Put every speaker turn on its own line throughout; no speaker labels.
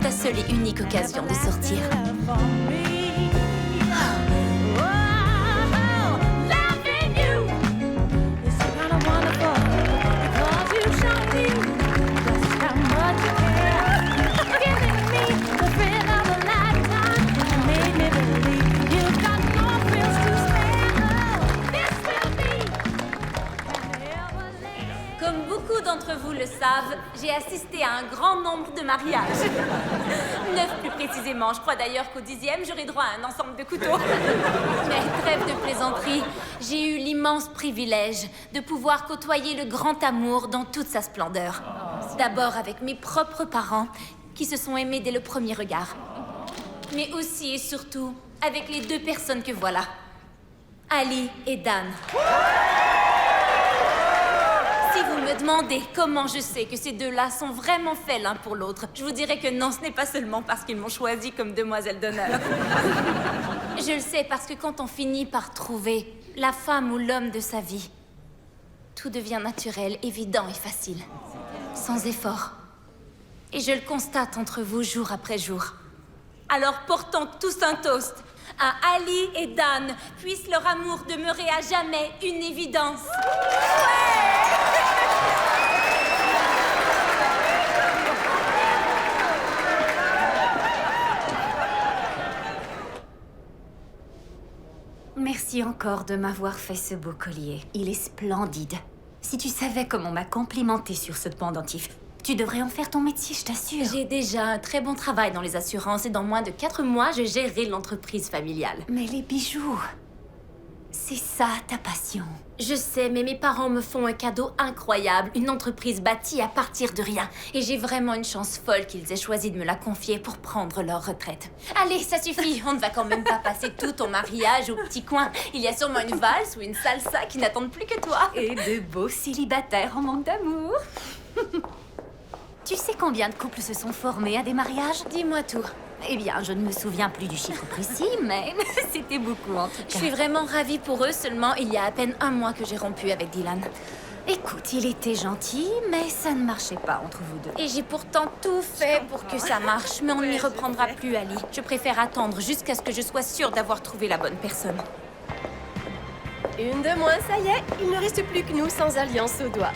ta seule et unique occasion de sortir. Comme beaucoup d'entre vous le savent, j'ai assisté à un grand nombre de mariages. 9 plus précisément. Je crois d'ailleurs qu'au 10e, j'aurai droit à un ensemble de couteaux. Mais trêve de plaisanterie, j'ai eu l'immense privilège de pouvoir côtoyer le grand amour dans toute sa splendeur. D'abord avec mes propres parents, qui se sont aimés dès le premier regard. Mais aussi et surtout avec les 2 personnes que voilà. Ali et Dan. Si vous me demandez comment je sais que ces 2-là sont vraiment faits l'un pour l'autre, je vous dirais que non, ce n'est pas seulement parce qu'ils m'ont choisi comme demoiselle d'honneur. Je le sais parce que quand on finit par trouver la femme ou l'homme de sa vie, tout devient naturel, évident et facile, sans effort. Et je le constate entre vous jour après jour. Alors portons tous un toast à Ali et Dan. Puisse leur amour demeurer à jamais une évidence.
Merci encore de m'avoir fait ce beau collier. Il est splendide. Si tu savais comment on m'a complimenté sur ce pendentif, tu devrais en faire ton métier, je t'assure.
J'ai déjà un très bon travail dans les assurances et dans moins de 4 mois, je gérerai l'entreprise familiale.
Mais les bijoux, c'est ça ta passion.
Je sais, mais mes parents me font un cadeau incroyable, une entreprise bâtie à partir de rien. Et j'ai vraiment une chance folle qu'ils aient choisi de me la confier pour prendre leur retraite. Allez, ça suffit, on ne va quand même pas passer tout ton mariage au petit coin. Il y a sûrement une valse ou une salsa qui n'attendent plus que toi.
Et de beaux célibataires en manque d'amour. Tu sais combien de couples se sont formés à des mariages?
Dis-moi tout.
Eh bien, je ne me souviens plus du chiffre précis, mais c'était beaucoup en tout cas.
Je suis vraiment ravie pour eux, seulement il y a à peine 1 mois que j'ai rompu avec Dylan.
Écoute, il était gentil, mais ça ne marchait pas entre vous deux.
Et j'ai pourtant tout fait pour que ça marche, mais on ne m'y reprendra plus, Ali. Je préfère attendre jusqu'à ce que je sois sûre d'avoir trouvé la bonne personne.
Une de moins, ça y est. Il ne reste plus que nous sans alliance au doigt.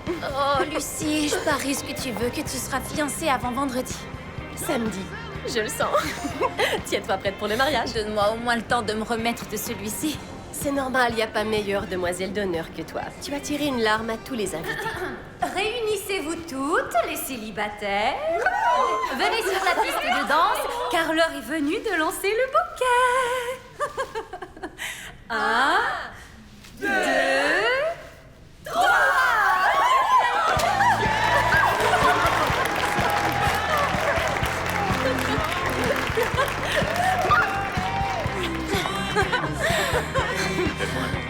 Oh, Lucie, je parie ce que tu veux, que tu seras fiancée avant vendredi.
Samedi, je le sens. Tiens-toi prête pour le mariage.
Donne-moi au moins le temps de me remettre de celui-ci.
C'est normal, il n'y a pas meilleure demoiselle d'honneur que toi. Tu vas tirer une larme à tous les invités.
Réunissez-vous toutes, les célibataires. Venez sur la piste de danse, car l'heure est venue de lancer le bouquet. 1, 2, 3.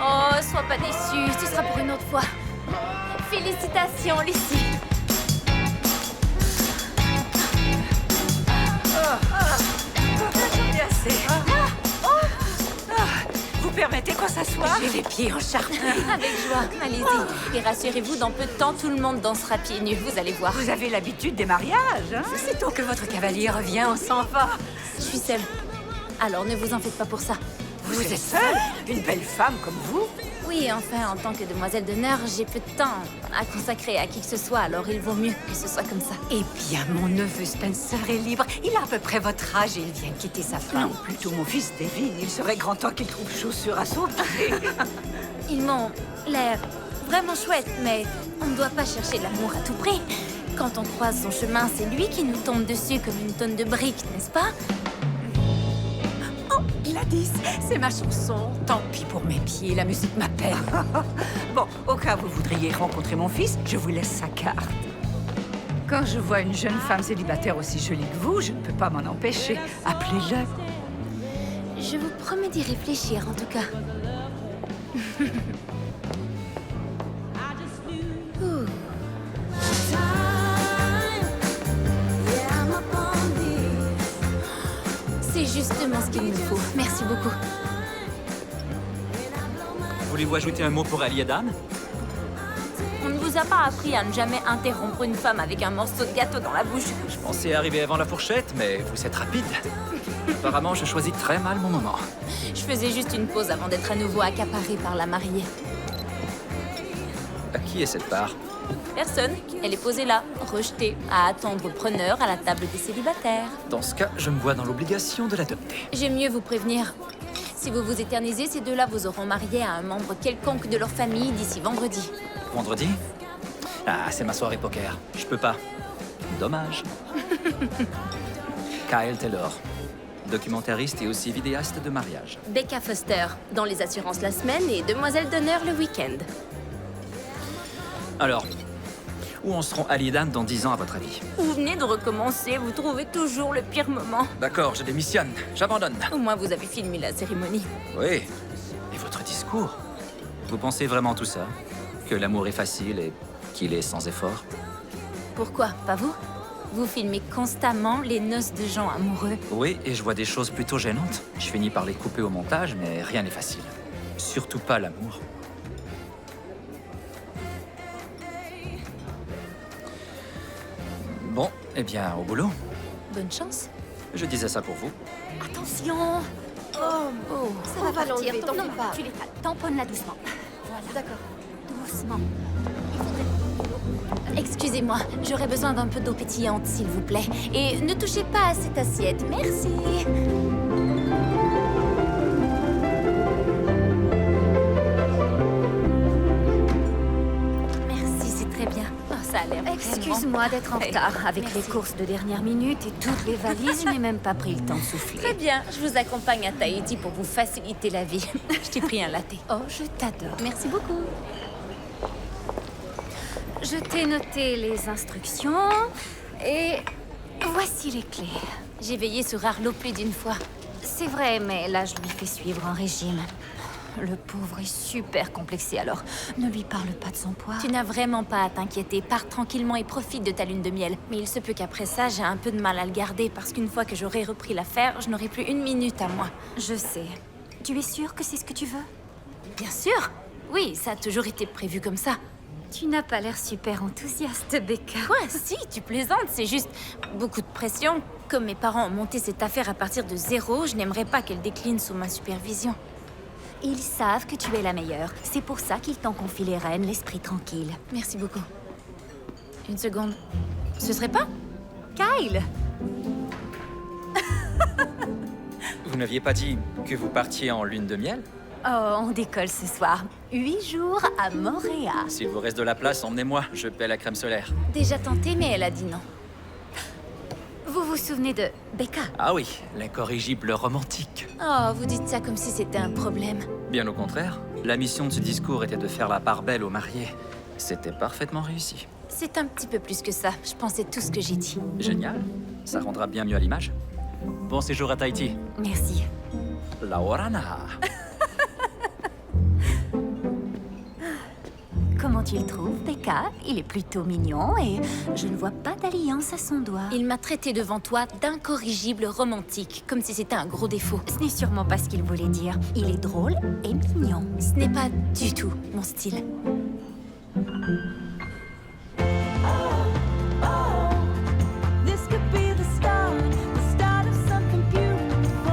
Oh, sois pas déçue, ce sera pour une autre fois. Félicitations, Lucie.
J'en ai assez. Vous permettez qu'on s'assoie? J'ai les pieds en charpie.
Avec joie, allez-y. Et rassurez-vous, dans peu de temps, tout le monde dansera pieds nus, vous allez voir.
Vous avez l'habitude des mariages, hein?
Sitôt que votre cavalier revient, on s'en va.
Je suis seule. Alors ne vous en faites pas pour ça.
Vous êtes seule? Une belle femme comme vous?
Oui, enfin, en tant que demoiselle d'honneur, j'ai peu de temps à consacrer à qui que ce soit, alors il vaut mieux que ce soit comme ça.
Eh bien, mon neveu Spencer est libre. Il a à peu près votre âge et il vient de quitter sa femme.
Non, plutôt mon fils Devin. Il serait grand temps qu'il trouve chaussures à son pied.
Ils m'ont l'air vraiment chouette, mais on ne doit pas chercher l'amour à tout prix. Quand on croise son chemin, c'est lui qui nous tombe dessus comme une tonne de briques, n'est-ce pas?
Oh, Gladys, c'est ma chanson. Tant pis pour mes pieds, la musique m'appelle.
Bon, au cas où vous voudriez rencontrer mon fils, je vous laisse sa carte. Quand je vois une jeune femme célibataire aussi jolie que vous, je ne peux pas m'en empêcher. Appelez-le.
Je vous promets d'y réfléchir, en tout cas. Ouh. C'est justement ce qu'il me faut. Merci beaucoup.
Voulez-vous ajouter un mot pour Ali et Dan?
On ne vous a pas appris à ne jamais interrompre une femme avec un morceau de gâteau dans la bouche. Je
pensais arriver avant la fourchette, mais vous êtes rapide. Apparemment, je choisis très mal mon moment.
Je faisais juste une pause avant d'être à nouveau accaparée par la mariée.
À qui est cette part?
Personne. Elle est posée là, rejetée, à attendre preneur à la table des célibataires.
Dans ce cas, je me vois dans l'obligation de l'adopter.
J'aime mieux vous prévenir. Si vous vous éternisez, ces deux-là vous auront marié à un membre quelconque de leur famille d'ici vendredi.
Vendredi? Ah, c'est ma soirée poker. Je peux pas. Dommage. Kyle Taylor, documentariste et aussi vidéaste de mariage.
Becca Foster, dans les assurances la semaine et demoiselle d'honneur le week-end.
Alors, où en seront Ali et Dan dans 10 ans à votre avis?
Vous venez de recommencer, vous trouvez toujours le pire moment.
D'accord, je démissionne. J'abandonne.
Au moins, vous avez filmé la cérémonie.
Oui. Et votre discours? Vous pensez vraiment tout ça? Que l'amour est facile et qu'il est sans effort?
Pourquoi, pas vous? Vous filmez constamment les noces de gens amoureux.
Oui, et je vois des choses plutôt gênantes. Je finis par les couper au montage, mais rien n'est facile. Surtout pas l'amour. Bon, eh bien, au boulot.
Bonne chance.
Je disais ça pour vous.
Attention. Oh,
Ça va
partir.
l'enlever, t'en
Non,
fais pas.
tu l'étales. Tamponne-la doucement. Voilà,
D'accord.
doucement.
Excusez-moi, j'aurais besoin d'un peu d'eau pétillante, s'il vous plaît. Et ne touchez pas à cette assiette, merci. Merci, c'est très bien. Oh, ça a l'air vraiment
Excuse-moi d'être en
parfait.
retard. Avec
Merci.
les courses de dernière minute et toutes les valises, je n'ai même pas pris le temps de souffler.
Très bien, je vous accompagne à Tahiti pour vous faciliter la vie. Je t'ai pris un latte.
Oh, je t'adore.
Merci beaucoup.
Je t'ai noté les instructions et voici les clés.
J'ai veillé sur Arlo plus d'une fois.
C'est vrai, mais là, je lui fais suivre un régime. Le pauvre est super complexé, alors ne lui parle pas de son poids.
Tu n'as vraiment pas à t'inquiéter. Pars tranquillement et profite de ta lune de miel. Mais il se peut qu'après ça, j'ai un peu de mal à le garder parce qu'une fois que j'aurai repris l'affaire, je n'aurai plus une minute à moi.
Je sais. Tu es sûre que c'est ce que tu veux?
Bien sûr. Oui, ça a toujours été prévu comme ça.
Tu n'as pas l'air super enthousiaste, Becca.
Quoi? Si, tu plaisantes. C'est juste beaucoup de pression. Comme mes parents ont monté cette affaire à partir de zéro, je n'aimerais pas qu'elle décline sous ma supervision.
Ils savent que tu es la meilleure. C'est pour ça qu'ils t'ont confié les rênes, l'esprit tranquille.
Merci beaucoup. Une seconde. Ce serait pas?
Kyle!
Vous n'aviez pas dit que vous partiez en lune de miel?
Oh, on décolle ce soir. 8 jours à Montréal.
S'il vous reste de la place, emmenez-moi. Je paie la crème solaire.
Déjà tenté, mais elle a dit non.
Vous vous souvenez de Becca?
Ah oui, l'incorrigible romantique.
Oh, vous dites ça comme si c'était un problème.
Bien au contraire, la mission de ce discours était de faire la part belle aux mariés. C'était parfaitement réussi.
C'est un petit peu plus que ça. Je pensais tout ce que j'ai dit.
Génial. Ça rendra bien mieux à l'image. Bon séjour à Tahiti.
Merci.
La Orana.
Comment tu le trouves, Becca? Il est plutôt mignon et je ne vois pas d'alliance à son doigt.
Il m'a traité devant toi d'incorrigible romantique, comme si c'était un gros défaut.
Ce n'est sûrement pas ce qu'il voulait dire. Il est drôle et mignon.
Ce n'est pas du tout mon style.
This could be the start of something beautiful.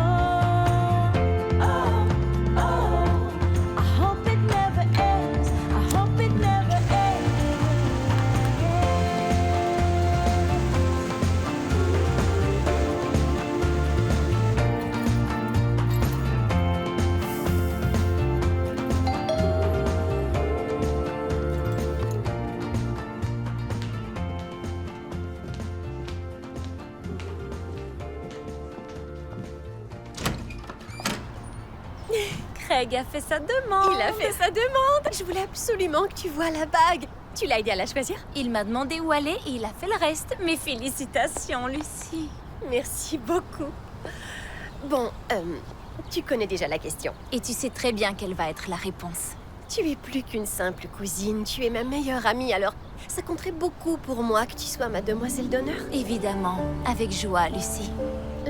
Oh, oh, I hope it never ends. I hope it never
Craig a fait sa demande.
Il a fait sa demande. Je voulais absolument que tu vois la bague. Tu l'as aidé à la choisir?
Il m'a demandé où aller et il a fait le reste. Mes félicitations, Lucie.
Merci beaucoup. Bon, tu connais déjà la question.
Et tu sais très bien quelle va être la réponse.
Tu es plus qu'une simple cousine, tu es ma meilleure amie, alors ça compterait beaucoup pour moi que tu sois ma demoiselle d'honneur.
Évidemment, avec joie, Lucie.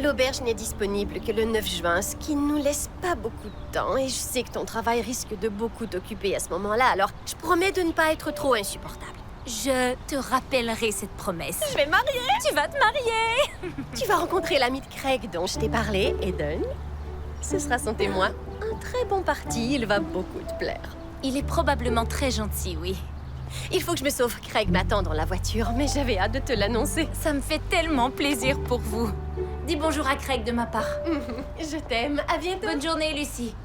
L'auberge n'est disponible que le 9 juin, ce qui ne nous laisse pas beaucoup de temps, et je sais que ton travail risque de beaucoup t'occuper à ce moment-là, alors je promets de ne pas être trop insupportable.
Je te rappellerai cette promesse.
Je vais me marier.
Tu vas te marier.
Tu vas rencontrer l'ami de Craig dont je t'ai parlé, Eden. Ce sera son témoin. Un très bon parti, il va beaucoup te plaire.
Il est probablement très gentil, oui.
Il faut que je me sauve. Craig m'attend dans la voiture, mais j'avais hâte de te l'annoncer.
Ça me fait tellement plaisir pour vous. Dis bonjour à Craig de ma part.
Je t'aime. À bientôt.
Bonne journée, Lucie.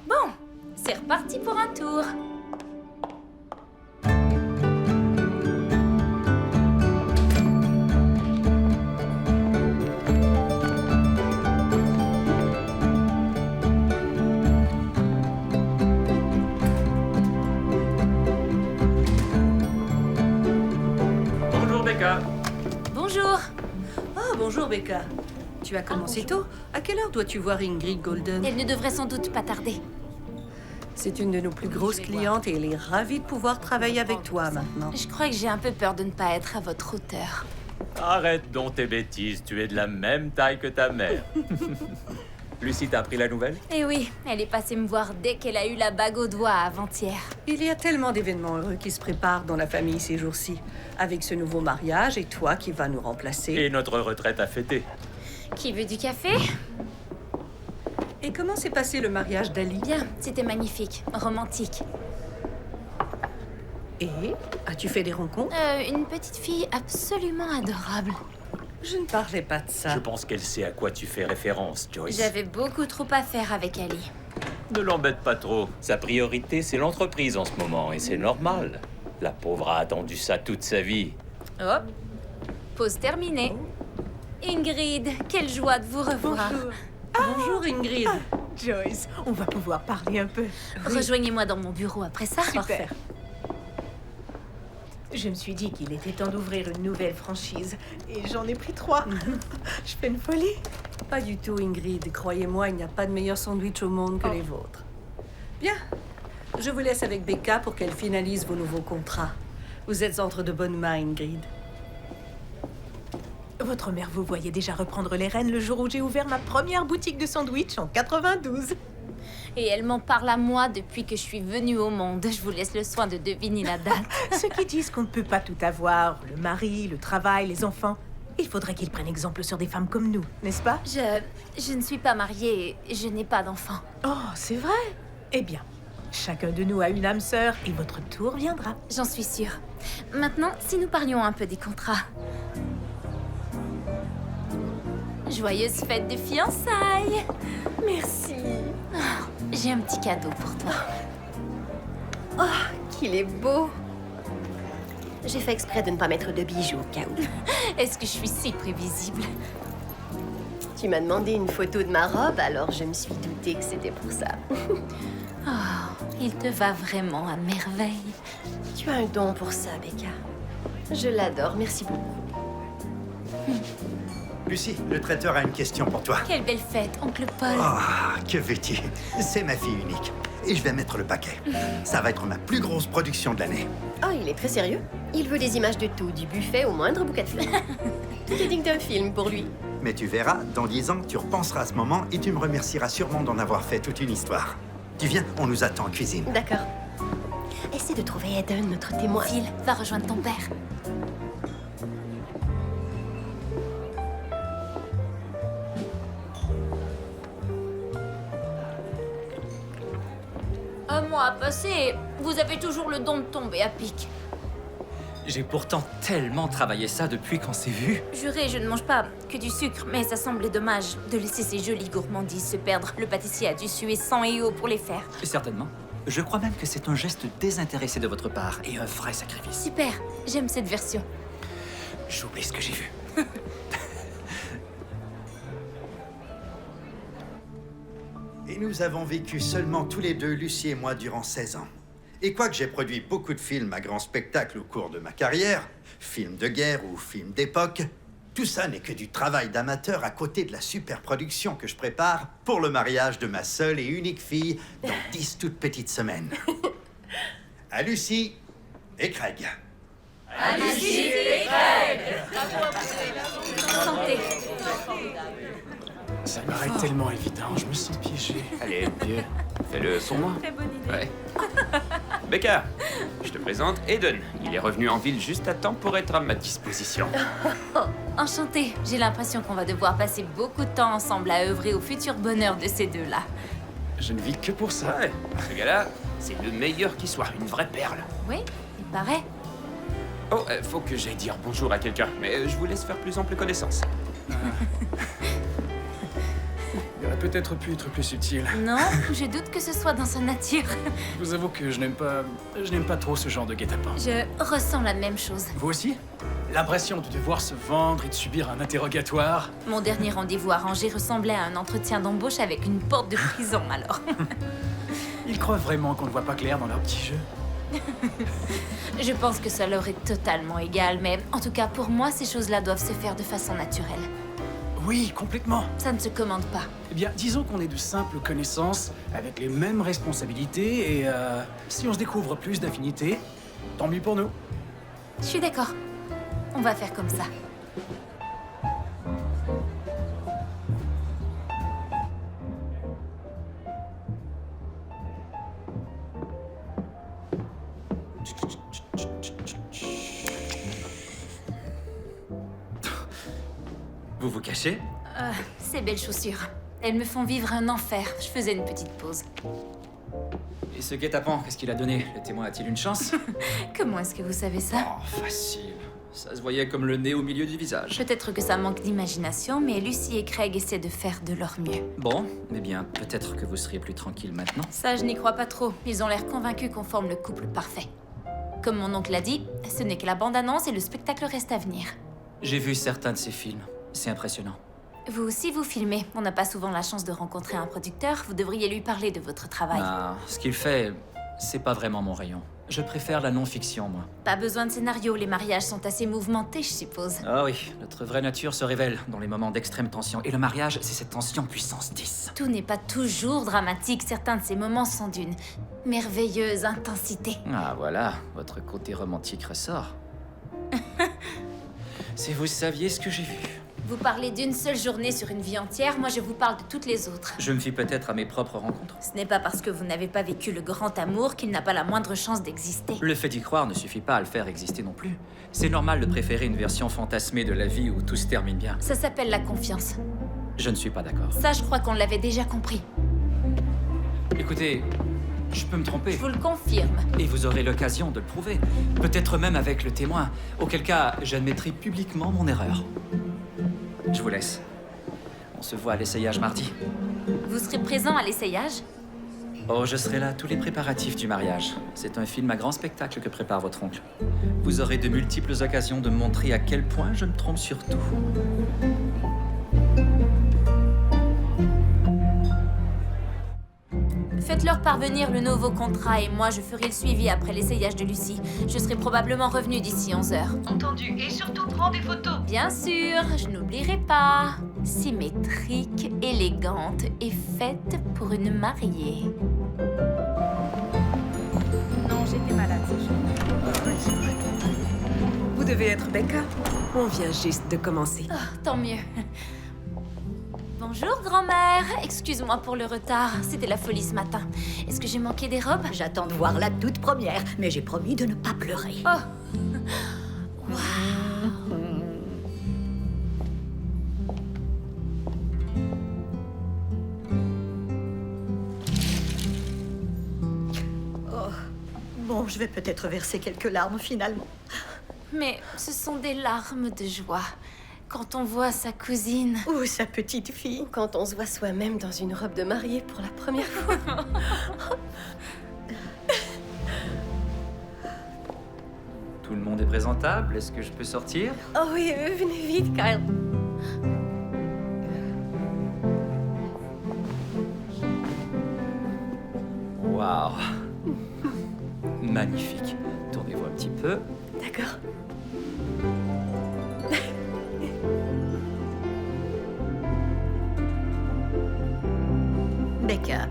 Bon, c'est reparti pour un tour.
Bonjour, Becca.
Bonjour.
Oh, bonjour Becca. Tu as commencé tôt. À quelle heure dois-tu voir Ingrid Golden?
Elle ne devrait sans doute pas tarder.
C'est une de nos plus grosses clientes et elle est ravie de pouvoir travailler avec toi maintenant.
Je crois que j'ai un peu peur de ne pas être à votre hauteur.
Arrête donc tes bêtises, tu es de la même taille que ta mère. Lucie, t'as appris la nouvelle?
Eh oui, elle est passée me voir dès qu'elle a eu la bague au doigt avant-hier.
Il y a tellement d'événements heureux qui se préparent dans la famille ces jours-ci. Avec ce nouveau mariage et toi qui vas nous remplacer.
Et notre retraite à fêter.
Qui veut du café?
Et comment s'est passé le mariage d'Ali?
Bien, c'était magnifique, romantique.
Et as-tu fait des rencontres?
Une petite fille absolument adorable.
Je ne parlais pas de ça.
Je pense qu'elle sait à quoi tu fais référence, Joyce.
J'avais beaucoup trop à faire avec Ali.
Ne l'embête pas trop. Sa priorité, c'est l'entreprise en ce moment, et c'est normal. La pauvre a attendu ça toute sa vie.
Oh, pause terminée. Ingrid, quelle joie de vous revoir.
Bonjour Ingrid.
Joyce, on va pouvoir parler un peu.
Rejoignez-moi dans mon bureau après ça.
Super. Je me suis dit qu'il était temps d'ouvrir une nouvelle franchise. Et j'en ai pris 3. Je fais une folie.
Pas du tout Ingrid. Croyez-moi, il n'y a pas de meilleur sandwich au monde que les vôtres. Bien. Je vous laisse avec Becca pour qu'elle finalise vos nouveaux contrats. Vous êtes entre de bonnes mains, Ingrid.
Votre mère vous voyait déjà reprendre les rênes le jour où j'ai ouvert ma première boutique de sandwich en 92.
Et elle m'en parle à moi depuis que je suis venue au monde. Je vous laisse le soin de deviner la date.
Ceux qui disent qu'on ne peut pas tout avoir, le mari, le travail, les enfants, il faudrait qu'ils prennent exemple sur des femmes comme nous, n'est-ce pas?
Je ne suis pas mariée et je n'ai pas d'enfant.
Oh, c'est vrai? Eh bien, chacun de nous a une âme sœur et votre tour viendra.
J'en suis sûre. Maintenant, si nous parlions un peu des contrats. Joyeuse fête de fiançailles.
Merci.
J'ai un petit cadeau pour toi.
Oh, qu'il est beau. J'ai fait exprès de ne pas mettre de bijoux au cas où.
Est-ce que je suis si prévisible?
Tu m'as demandé une photo de ma robe, alors je me suis doutée que c'était pour ça.
Oh, il te va vraiment à merveille.
Tu as un don pour ça, Becca. Je l'adore, merci beaucoup.
Lucie, le traiteur a une question pour toi.
Quelle belle fête, oncle Paul.
Oh, que veux-tu? C'est ma fille unique. Et je vais mettre le paquet. Ça va être ma plus grosse production de l'année.
Oh, il est très sérieux. Il veut des images de tout, du buffet au moindre bouquet de fleurs. Tout est digne d'un film pour lui.
Mais tu verras, dans 10 ans, tu repenseras à ce moment et tu me remercieras sûrement d'en avoir fait toute une histoire. Tu viens, on nous attend en cuisine.
D'accord. Essaie de trouver Eden, notre témoin.
Phil, va rejoindre ton père. Un mois passé, vous avez toujours le don de tomber à pic.
J'ai pourtant tellement travaillé ça depuis qu'on s'est vus.
Juré, je ne mange pas que du sucre, mais ça semblait dommage de laisser ces jolies gourmandises se perdre. Le pâtissier a dû suer sang et eau pour les faire.
Certainement. Je crois même que c'est un geste désintéressé de votre part et un vrai sacrifice.
Super, j'aime cette version.
J'oublie ce que j'ai vu.
Et nous avons vécu seulement tous les deux, Lucie et moi, durant 16 ans. Et quoique j'ai produit beaucoup de films à grand spectacle au cours de ma carrière, films de guerre ou films d'époque, tout ça n'est que du travail d'amateur à côté de la super production que je prépare pour le mariage de ma seule et unique fille dans 10 toutes petites semaines. À Lucie et Craig.
Santé.
Ça paraît tellement évident, je me sens piégé.
Allez, vieux, fais-le pour moi.
Très bonne idée.
Ouais.
Becca, je te présente Eden. Il est revenu en ville juste à temps pour être à ma disposition.
Enchantée. J'ai l'impression qu'on va devoir passer beaucoup de temps ensemble à œuvrer au futur bonheur de ces deux-là.
Je ne vis que pour ça. Ouais, ce gars-là, c'est le meilleur qui soit, une vraie perle.
Oui, il paraît.
Oh, faut que j'aille dire bonjour à quelqu'un, mais je vous laisse faire plus ample connaissance.
Il aurait peut-être pu être plus subtil.
Non, je doute que ce soit dans sa nature.
Je vous avoue que je n'aime pas trop ce genre de guet-apens.
Je ressens la même chose.
Vous aussi? L'impression de devoir se vendre et de subir un interrogatoire.
Mon dernier rendez-vous arrangé ressemblait à un entretien d'embauche avec une porte de prison, alors.
Ils croient vraiment qu'on ne voit pas clair dans leur petit jeu.
Je pense que ça leur est totalement égal, mais en tout cas, pour moi, ces choses-là doivent se faire de façon naturelle.
Oui, complètement.
Ça ne se commande pas.
Eh bien, disons qu'on est de simples connaissances, avec les mêmes responsabilités, et si on se découvre plus d'affinités, tant mieux pour nous.
Je suis d'accord. On va faire comme ça.
Vous vous cachez?
Ces belles chaussures. Elles me font vivre un enfer. Je faisais une petite pause.
Et ce guet-apens, qu'est-ce qu'il a donné? Le témoin a-t-il une chance?
Comment est-ce que vous savez ça?
Oh, facile. Ça se voyait comme le nez au milieu du visage.
Peut-être que ça manque d'imagination, mais Lucy et Craig essaient de faire de leur mieux.
Bon, eh bien, peut-être que vous seriez plus tranquille maintenant.
Ça, je n'y crois pas trop. Ils ont l'air convaincus qu'on forme le couple parfait. Comme mon oncle l'a dit, ce n'est que la bande-annonce et le spectacle reste à venir.
J'ai vu certains de ces films. C'est impressionnant.
Vous aussi, vous filmez. On n'a pas souvent la chance de rencontrer un producteur. Vous devriez lui parler de votre travail.
Ah, ce qu'il fait, c'est pas vraiment mon rayon. Je préfère la non-fiction, moi.
Pas besoin de scénario. Les mariages sont assez mouvementés, je suppose.
Ah oui, notre vraie nature se révèle dans les moments d'extrême tension. Et le mariage, c'est cette tension puissance 10.
Tout n'est pas toujours dramatique. Certains de ces moments sont d'une merveilleuse intensité.
Ah voilà, votre côté romantique ressort. Si vous saviez ce que j'ai vu.
Vous parlez d'une seule journée sur une vie entière, moi je vous parle de toutes les autres.
Je me fie peut-être à mes propres rencontres.
Ce n'est pas parce que vous n'avez pas vécu le grand amour qu'il n'a pas la moindre chance d'exister.
Le fait d'y croire ne suffit pas à le faire exister non plus. C'est normal de préférer une version fantasmée de la vie où tout se termine bien.
Ça s'appelle la confiance.
Je ne suis pas d'accord.
Ça, je crois qu'on l'avait déjà compris.
Écoutez, je peux me tromper.
Je vous le confirme.
Et vous aurez l'occasion de le prouver. Peut-être même avec le témoin. Auquel cas, j'admettrai publiquement mon erreur. Je vous laisse. On se voit à l'essayage mardi.
Vous serez présent à l'essayage?
Oh, je serai là, tous les préparatifs du mariage. C'est un film à grand spectacle que prépare votre oncle. Vous aurez de multiples occasions de montrer à quel point je me trompe sur tout.
Faites-leur parvenir le nouveau contrat et moi je ferai le suivi après l'essayage de Lucie. Je serai probablement revenue d'ici 11 heures.
Entendu. Et surtout, prends des photos.
Bien sûr, je n'oublierai pas. Symétrique, élégante et faite pour une mariée.
Non, j'étais malade ce jour. Vous devez être Becca. On vient juste de commencer.
Oh, tant mieux. Bonjour, grand-mère. Excuse-moi pour le retard. C'était la folie ce matin. Est-ce que j'ai manqué des robes?
J'attends de voir la toute première, mais j'ai promis de ne pas pleurer.
Oh. Waouh.
Oh. Bon, je vais peut-être verser quelques larmes finalement.
Mais ce sont des larmes de joie. Quand on voit sa cousine.
Ou sa petite fille.
Ou quand on se voit soi-même dans une robe de mariée pour la première fois.
Tout le monde est présentable. Est-ce que je peux sortir?
Oh oui, venez vite, Kyle.
Waouh. Magnifique. Tournez-vous un petit peu.
D'accord.
Becca,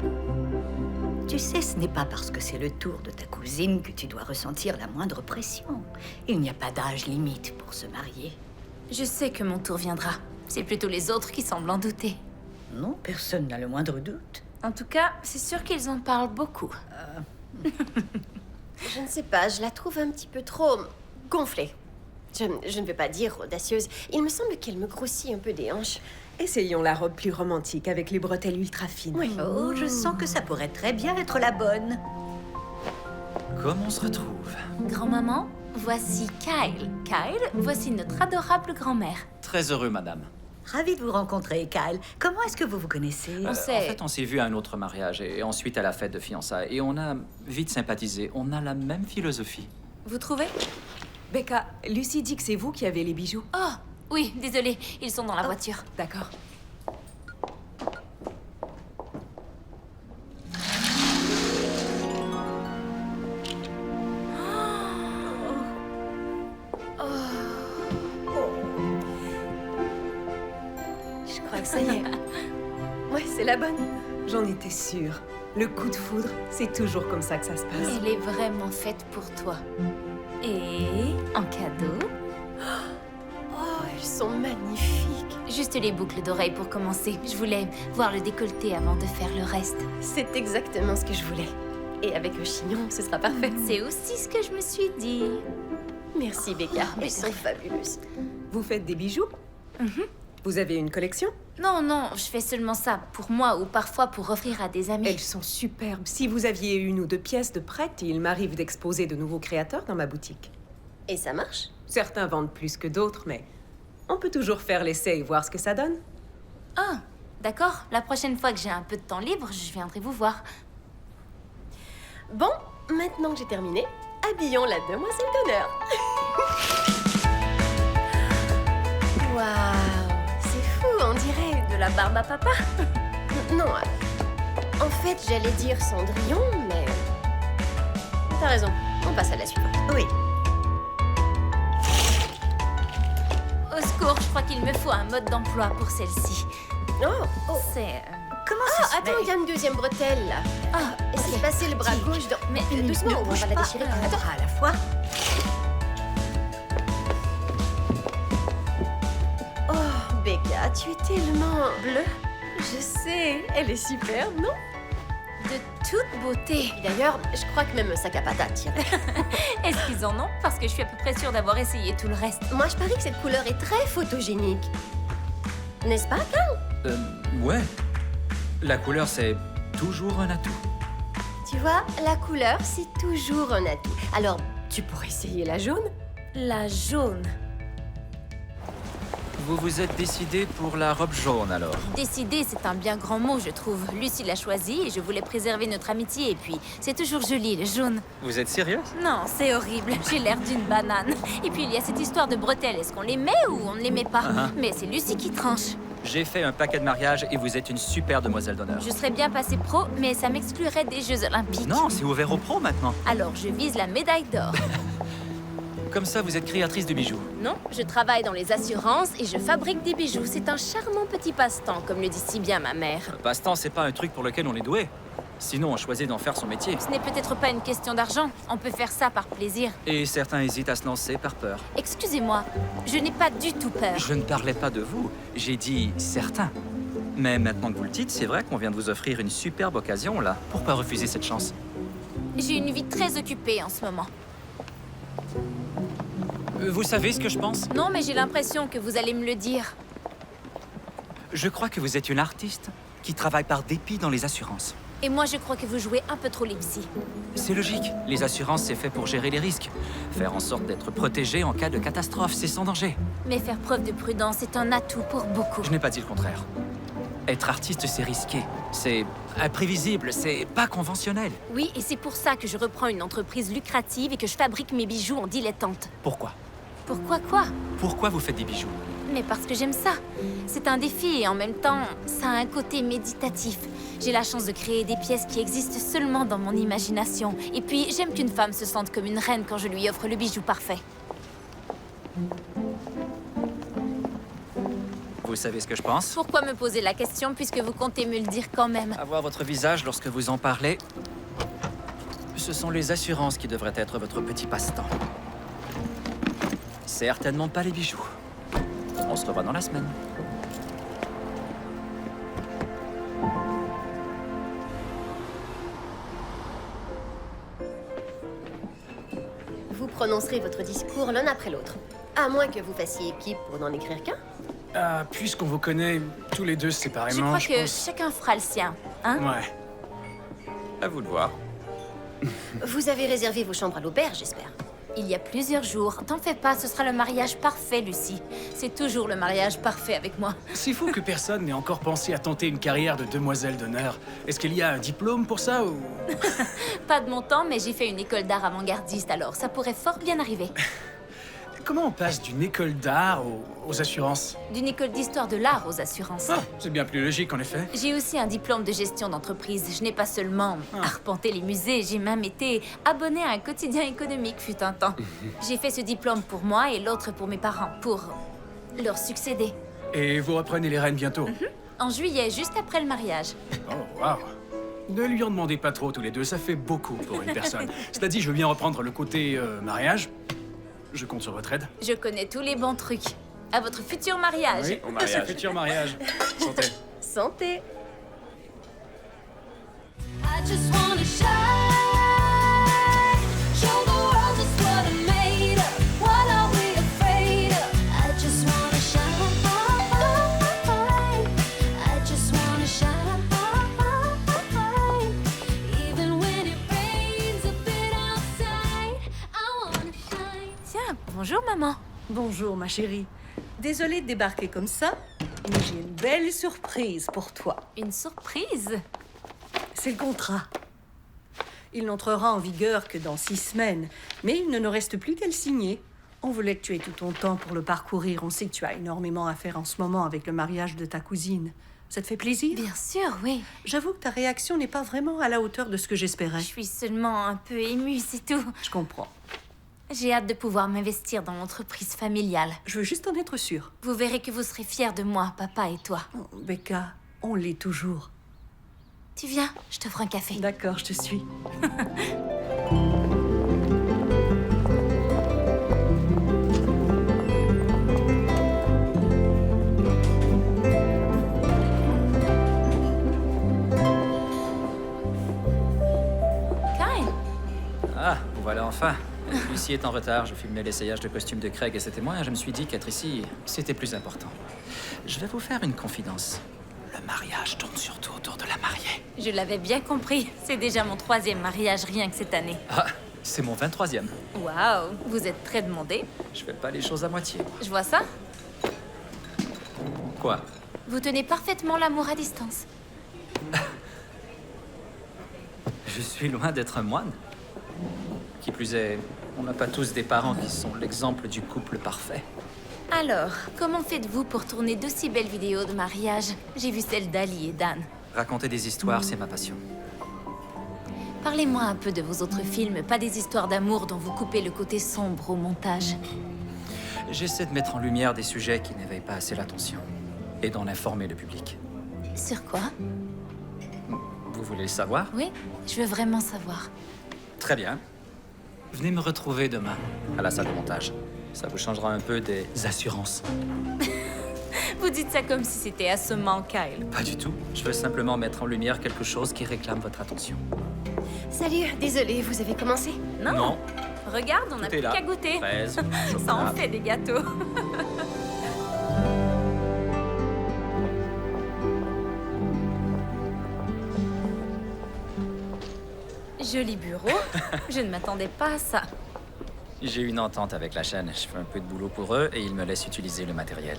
tu sais, ce n'est pas parce que c'est le tour de ta cousine que tu dois ressentir la moindre pression. Il n'y a pas d'âge limite pour se marier.
Je sais que mon tour viendra. C'est plutôt les autres qui semblent en douter.
Non, personne n'a le moindre doute.
En tout cas, c'est sûr qu'ils en parlent beaucoup.
Je ne sais pas, je la trouve un petit peu trop gonflée. Je ne veux pas dire audacieuse. Il me semble qu'elle me grossit un peu des hanches.
Essayons la robe plus romantique avec les bretelles ultra fines.
Oui.
Oh, je sens que ça pourrait très bien être la bonne.
Comme on se retrouve?
Grand-maman, voici Kyle. Kyle, voici notre adorable grand-mère.
Très heureux, madame.
Ravie de vous rencontrer, Kyle. Comment est-ce que vous vous connaissez?
En fait, on s'est vu à un autre mariage et ensuite à la fête de fiançailles. Et on a vite sympathisé. On a la même philosophie.
Vous trouvez?
Becca, Lucie dit que c'est vous qui avez les bijoux.
Oh, oui, désolée, ils sont dans la voiture.
D'accord.
Je crois que ça y est. Ouais, c'est la bonne.
J'en étais sûre. Le coup de foudre, c'est toujours comme ça que ça se passe.
Elle est vraiment faite pour toi. Et en cadeau,
Oh, elles sont magnifiques.
juste les boucles d'oreilles pour commencer. Je voulais voir le décolleté avant de faire le reste.
C'est exactement ce que je voulais. Et avec le chignon, ce sera parfait.
C'est aussi ce que je me suis dit.
Merci, Becca. Elles sont fabuleuses.
Vous faites des bijoux? Vous avez une collection?
Non, non, je fais seulement ça pour moi ou parfois pour offrir à des amis.
Elles sont superbes. Si vous aviez une ou deux pièces de prêtes, il m'arrive d'exposer de nouveaux créateurs dans ma boutique.
Et ça marche?
Certains vendent plus que d'autres, mais on peut toujours faire l'essai et voir ce que ça donne.
Ah, d'accord. La prochaine fois que j'ai un peu de temps libre, je viendrai vous voir.
Bon, maintenant que j'ai terminé, habillons la demoiselle d'honneur. Waouh, c'est fou, on dirait
De la barbe à papa.
Non, en fait, j'allais dire Cendrillon, mais... T'as raison, on passe à la suivante.
Oui.
Au secours, je crois qu'il me faut un mode d'emploi pour celle-ci.
Oh,
C'est...
Comment
Ah,
ça se
attends, il y a une deuxième bretelle, là.
Ah,
Essaye de passer le bras gauche dans...
Mais
doucement,
ne
on
bouge
va la
pas,
déchirer.
un
Attends.
bras à la fois.
Oh, Becca, tu es tellement bleue. Je sais, elle est superbe, non?
de toute beauté.
Et d'ailleurs, je crois que même sa capata tire.
Est-ce qu'ils en ont? Parce que je suis à peu près sûre d'avoir essayé tout le reste.
Moi, je parie que cette couleur est très photogénique. N'est-ce pas, Carl?
Ouais. La couleur, c'est toujours un atout.
Tu vois, la couleur, c'est toujours un atout. Alors, tu pourrais essayer la jaune?
La jaune.
Vous vous êtes décidé pour la robe jaune, alors?
Décider, c'est un bien grand mot, je trouve. Lucie l'a choisi et je voulais préserver notre amitié. Et puis, c'est toujours joli, le jaune.
Vous êtes sérieuse?
Non, c'est horrible. J'ai l'air d'une banane. Et puis, il y a cette histoire de bretelles. Est-ce qu'on les met ou on ne les met pas? Mais c'est Lucie qui tranche.
J'ai fait un paquet de mariages et vous êtes une super demoiselle d'honneur.
Je serais bien passée pro, mais ça m'exclurait des Jeux Olympiques.
Non, c'est ouvert aux pros maintenant.
Alors, je vise la médaille d'or.
Comme ça, vous êtes créatrice de bijoux.
Non, je travaille dans les assurances et je fabrique des bijoux. C'est un charmant petit passe-temps, comme le dit si bien ma mère.
Le passe-temps, c'est pas un truc pour lequel on est doué. Sinon, on choisit d'en faire son métier.
Ce n'est peut-être pas une question d'argent. On peut faire ça par plaisir.
Et certains hésitent à se lancer par peur.
Excusez-moi, je n'ai pas du tout peur.
Je ne parlais pas de vous, j'ai dit certains. Mais maintenant que vous le dites, c'est vrai qu'on vient de vous offrir une superbe occasion, là. Pourquoi refuser cette chance?
J'ai une vie très occupée en ce moment.
Vous savez ce que je pense?
Non, mais j'ai l'impression que vous allez me le dire.
Je crois que vous êtes une artiste qui travaille par dépit dans les assurances.
Et moi, je crois que vous jouez un peu trop les psys.
C'est logique. Les assurances, c'est fait pour gérer les risques. Faire en sorte d'être protégé en cas de catastrophe, c'est sans danger.
Mais faire preuve de prudence est un atout pour beaucoup.
Je n'ai pas dit le contraire. Être artiste, c'est risqué. C'est imprévisible, c'est pas conventionnel.
Oui, et c'est pour ça que je reprends une entreprise lucrative et que je fabrique mes bijoux en dilettante.
Pourquoi?
Pourquoi quoi?
Pourquoi vous faites des bijoux?
Mais parce que j'aime ça. C'est un défi et en même temps, ça a un côté méditatif. J'ai la chance de créer des pièces qui existent seulement dans mon imagination. Et puis, j'aime qu'une femme se sente comme une reine quand je lui offre le bijou parfait.
Vous savez ce que je pense?
Pourquoi me poser la question puisque vous comptez me le dire quand même?
Avoir votre visage lorsque vous en parlez, ce sont les assurances qui devraient être votre petit passe-temps. Certainement pas les bijoux. On se revoit dans la semaine.
prononcerez votre discours l'un après l'autre. À moins que vous fassiez équipe pour n'en écrire qu'un.
Puisqu'on vous connaît tous les deux
Je
séparément,
crois que
pense...
chacun fera le sien, hein?
Ouais.
À vous de voir.
Vous avez réservé vos chambres à l'auberge, j'espère.
Il y a plusieurs jours. T'en fais pas, ce sera le mariage parfait, Lucie. C'est toujours le mariage parfait avec moi.
C'est fou que personne n'ait encore pensé à tenter une carrière de demoiselle d'honneur. Est-ce qu'il y a un diplôme pour ça ou...
Pas de mon temps, mais j'ai fait une école d'art avant-gardiste, alors ça pourrait fort bien arriver.
Comment on passe d'une école d'art aux assurances?
D'une école d'histoire de l'art aux assurances.
Ah, c'est bien plus logique en effet.
J'ai aussi un diplôme de gestion d'entreprise. Je n'ai pas seulement arpenté les musées, j'ai même été abonnée à un quotidien économique fut un temps. J'ai fait ce diplôme pour moi et l'autre pour mes parents, pour leur succéder.
Et vous reprenez les rênes bientôt?
En juillet, juste après le mariage.
Oh, waouh. Ne lui en demandez pas trop tous les deux, ça fait beaucoup pour une personne. Cela dit, je veux bien reprendre le côté mariage. Je compte sur votre aide.
Je connais tous les bons trucs. À votre futur mariage.
Oui,
Au mariage.
futur mariage. Santé.
Santé.
I just wanna shine, show the world just what I'm made of. What are we afraid of? I just wanna shine, I just wanna shine, even when it rains a bit outside. I wanna shine.
Tiens, bonjour maman.
Bonjour, ma chérie. Désolée de débarquer comme ça, mais j'ai une belle surprise pour toi.
Une surprise?
C'est le contrat. Il n'entrera en vigueur que dans 6 semaines, mais il ne nous reste plus qu'à le signer. On voulait que tu aies tout ton temps pour le parcourir. On sait que tu as énormément à faire en ce moment avec le mariage de ta cousine. Ça te fait plaisir?
Bien sûr, oui.
J'avoue que ta réaction n'est pas vraiment à la hauteur de ce que j'espérais.
Je suis seulement un peu émue, c'est tout.
Je comprends.
J'ai hâte de pouvoir m'investir dans l'entreprise familiale.
Je veux juste en être sûre.
Vous verrez que vous serez fiers de moi, papa et toi.
Oh, Becca, on l'est toujours.
Tu viens, je t'offre un café.
D'accord, je te suis.
Kyle,
Ah, vous voilà enfin. Lucie est en retard, je filmais l'essayage de costume de Craig et ses témoins. Je me suis dit qu'être ici, c'était plus important. Je vais vous faire une confidence. Le mariage tourne surtout autour de la mariée.
je l'avais bien compris. C'est déjà mon 3e mariage rien que cette année.
Ah, c'est mon 23e.
Waouh, vous êtes très demandé.
Je fais pas les choses à moitié.
Je vois ça.
Quoi?
Vous tenez parfaitement l'amour à distance.
Je suis loin d'être un moine. Qui plus est, on n'a pas tous des parents qui sont l'exemple du couple parfait.
Alors, comment faites-vous pour tourner d'aussi belles vidéos de mariage? J'ai vu celle d'Ali et Dan.
Raconter des histoires, c'est ma passion.
Parlez-moi un peu de vos autres films, pas des histoires d'amour dont vous coupez le côté sombre au montage.
J'essaie de mettre en lumière des sujets qui n'éveillent pas assez l'attention et d'en informer le public.
Sur quoi?
Vous voulez le savoir?
Oui, je veux vraiment savoir.
Très bien. Venez me retrouver demain à la salle de montage. Ça vous changera un peu des assurances.
Vous dites ça comme si c'était assommant, Kyle.
Pas du tout. Je veux simplement mettre en lumière quelque chose qui réclame votre attention.
Salut, désolée, vous avez commencé?
Non.
Regarde, on n'a
Tout
plus
est là.
qu'à goûter.
Fraises,
Ça en
chocolat.
fait des gâteaux. Joli bureau. Je ne m'attendais pas à ça.
J'ai une entente avec la chaîne. Je fais un peu de boulot pour eux et ils me laissent utiliser le matériel.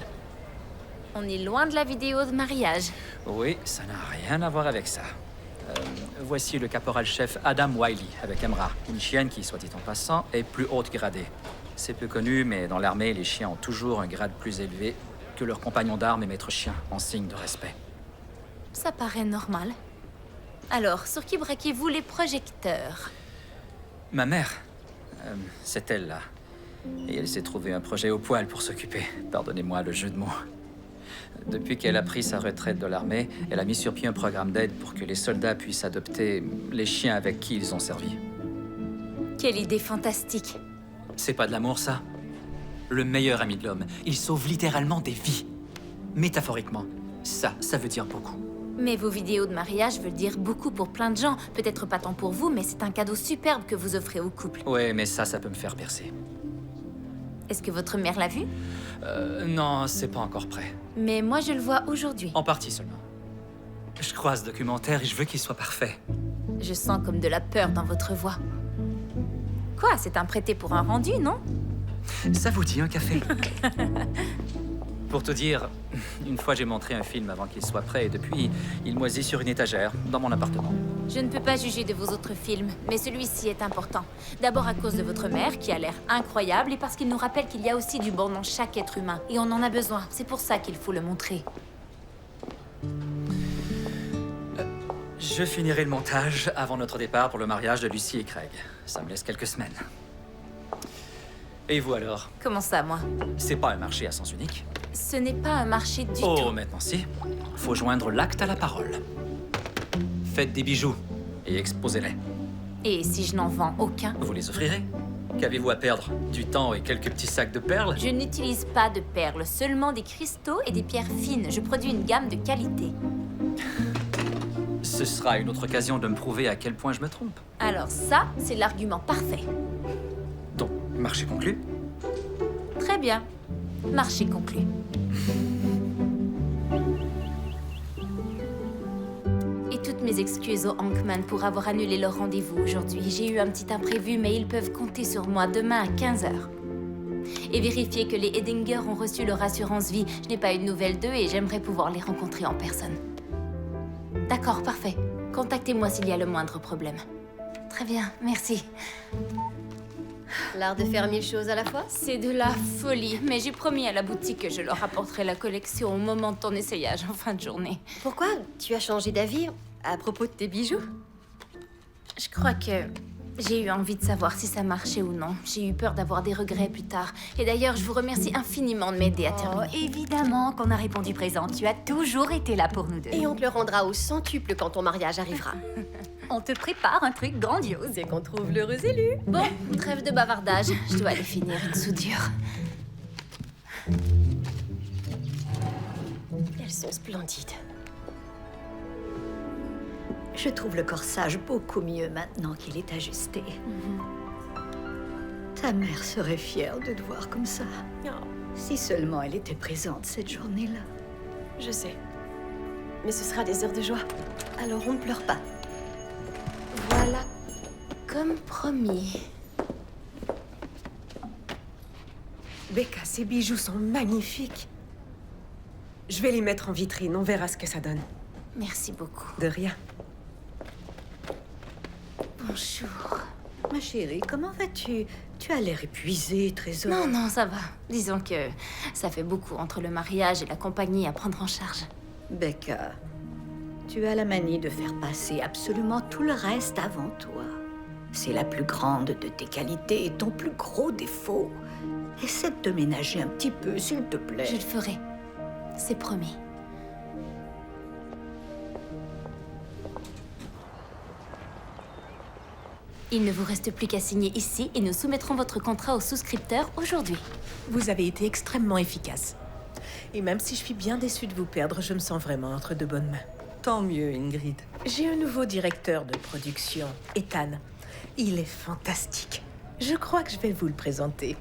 On est loin de la vidéo de mariage.
Oui, ça n'a rien à voir avec ça. Voici le caporal-chef Adam Wiley avec Emra, une chienne qui, soit dit en passant, est plus haute gradée. C'est peu connu, mais dans l'armée, les chiens ont toujours un grade plus élevé que leurs compagnons d'armes et maîtres chiens, en signe de respect.
Ça paraît normal. Alors, sur qui braquez-vous les projecteurs?
Ma mère, c'est elle là. Et elle s'est trouvé un projet au poil pour s'occuper. Pardonnez-moi le jeu de mots. Depuis qu'elle a pris sa retraite de l'armée, elle a mis sur pied un programme d'aide pour que les soldats puissent adopter les chiens avec qui ils ont servi.
Quelle idée fantastique.
C'est pas de l'amour, ça? Le meilleur ami de l'homme. Il sauve littéralement des vies. Métaphoriquement, ça veut dire beaucoup.
Mais vos vidéos de mariage veulent dire beaucoup pour plein de gens. Peut-être pas tant pour vous, mais c'est un cadeau superbe que vous offrez au couple.
Ouais, mais ça peut me faire percer.
Est-ce que votre mère l'a vu?
Non, c'est pas encore prêt.
Mais moi, je le vois aujourd'hui.
En partie seulement. Je crois ce documentaire et je veux qu'il soit parfait.
Je sens comme de la peur dans votre voix. Quoi, c'est un prêté pour un rendu, non?
Ça vous dit un café? Pour te dire, une fois j'ai montré un film avant qu'il soit prêt et depuis, il moisit sur une étagère dans mon appartement.
Je ne peux pas juger de vos autres films, mais celui-ci est important. D'abord à cause de votre mère, qui a l'air incroyable, et parce qu'il nous rappelle qu'il y a aussi du bon dans chaque être humain. Et on en a besoin. C'est pour ça qu'il faut le montrer.
Je finirai le montage avant notre départ pour le mariage de Lucie et Craig. Ça me laisse quelques semaines. Et vous alors?
Comment ça, moi?
C'est pas un marché à sens unique.
Ce n'est pas un marché du tout.
Oh, maintenant si. Faut joindre l'acte à la parole. Faites des bijoux et exposez-les.
Et si je n'en vends aucun?
Vous les offrirez. Qu'avez-vous à perdre? Du temps et quelques petits sacs de perles?
Je n'utilise pas de perles, seulement des cristaux et des pierres fines. Je produis une gamme de qualité.
Ce sera une autre occasion de me prouver à quel point je me trompe.
Alors ça, c'est l'argument parfait.
Donc, marché conclu?
Très bien. Marché conclu. Et toutes mes excuses aux Hankman pour avoir annulé leur rendez-vous aujourd'hui. J'ai eu un petit imprévu, mais ils peuvent compter sur moi demain à 15h. Et vérifier que les Edinger ont reçu leur assurance vie. Je n'ai pas eu de nouvelles d'eux et j'aimerais pouvoir les rencontrer en personne. D'accord, parfait. Contactez-moi s'il y a le moindre problème. Très bien, merci.
L'art de faire 1000 choses à la fois?
C'est de la folie, mais j'ai promis à la boutique que je leur apporterai la collection au moment de ton essayage en fin de journée.
Pourquoi tu as changé d'avis à propos de tes bijoux?
Je crois que j'ai eu envie de savoir si ça marchait ou non. J'ai eu peur d'avoir des regrets plus tard. Et d'ailleurs, je vous remercie infiniment de m'aider à terminer.
Évidemment qu'on a répondu présent. Tu as toujours été là pour nous deux.
Et on te le rendra au centuple quand ton mariage arrivera.
On te prépare un truc grandiose.
C'est qu'on trouve l'heureux élu.
Bon, trêve de bavardage. Je dois aller finir une soudure.
Elles sont splendides.
Je trouve le corsage beaucoup mieux maintenant qu'il est ajusté. Ta mère serait fière de te voir comme ça. Si seulement elle était présente cette journée-là.
Je sais. Mais ce sera des heures de joie. Alors on ne pleure pas.
Voilà, comme promis.
Becca, ces bijoux sont magnifiques. Je vais les mettre en vitrine, on verra ce que ça donne.
Merci beaucoup.
De rien.
Bonjour.
Ma chérie, comment vas-tu? Tu as l'air épuisée, trésor.
Non, non, ça va. Disons que ça fait beaucoup entre le mariage et la compagnie à prendre en charge.
Becca, tu as la manie de faire passer absolument tout le reste avant toi. C'est la plus grande de tes qualités et ton plus gros défaut. Essaie de te ménager un petit peu, s'il te plaît.
Je le ferai. C'est promis. Il ne vous reste plus qu'à signer ici et nous soumettrons votre contrat au souscripteur aujourd'hui.
Vous avez été extrêmement efficace. Et même si je suis bien déçue de vous perdre, je me sens vraiment entre de bonnes mains.
Tant mieux, Ingrid.
J'ai un nouveau directeur de production, Ethan. Il est fantastique. Je crois que je vais vous le présenter.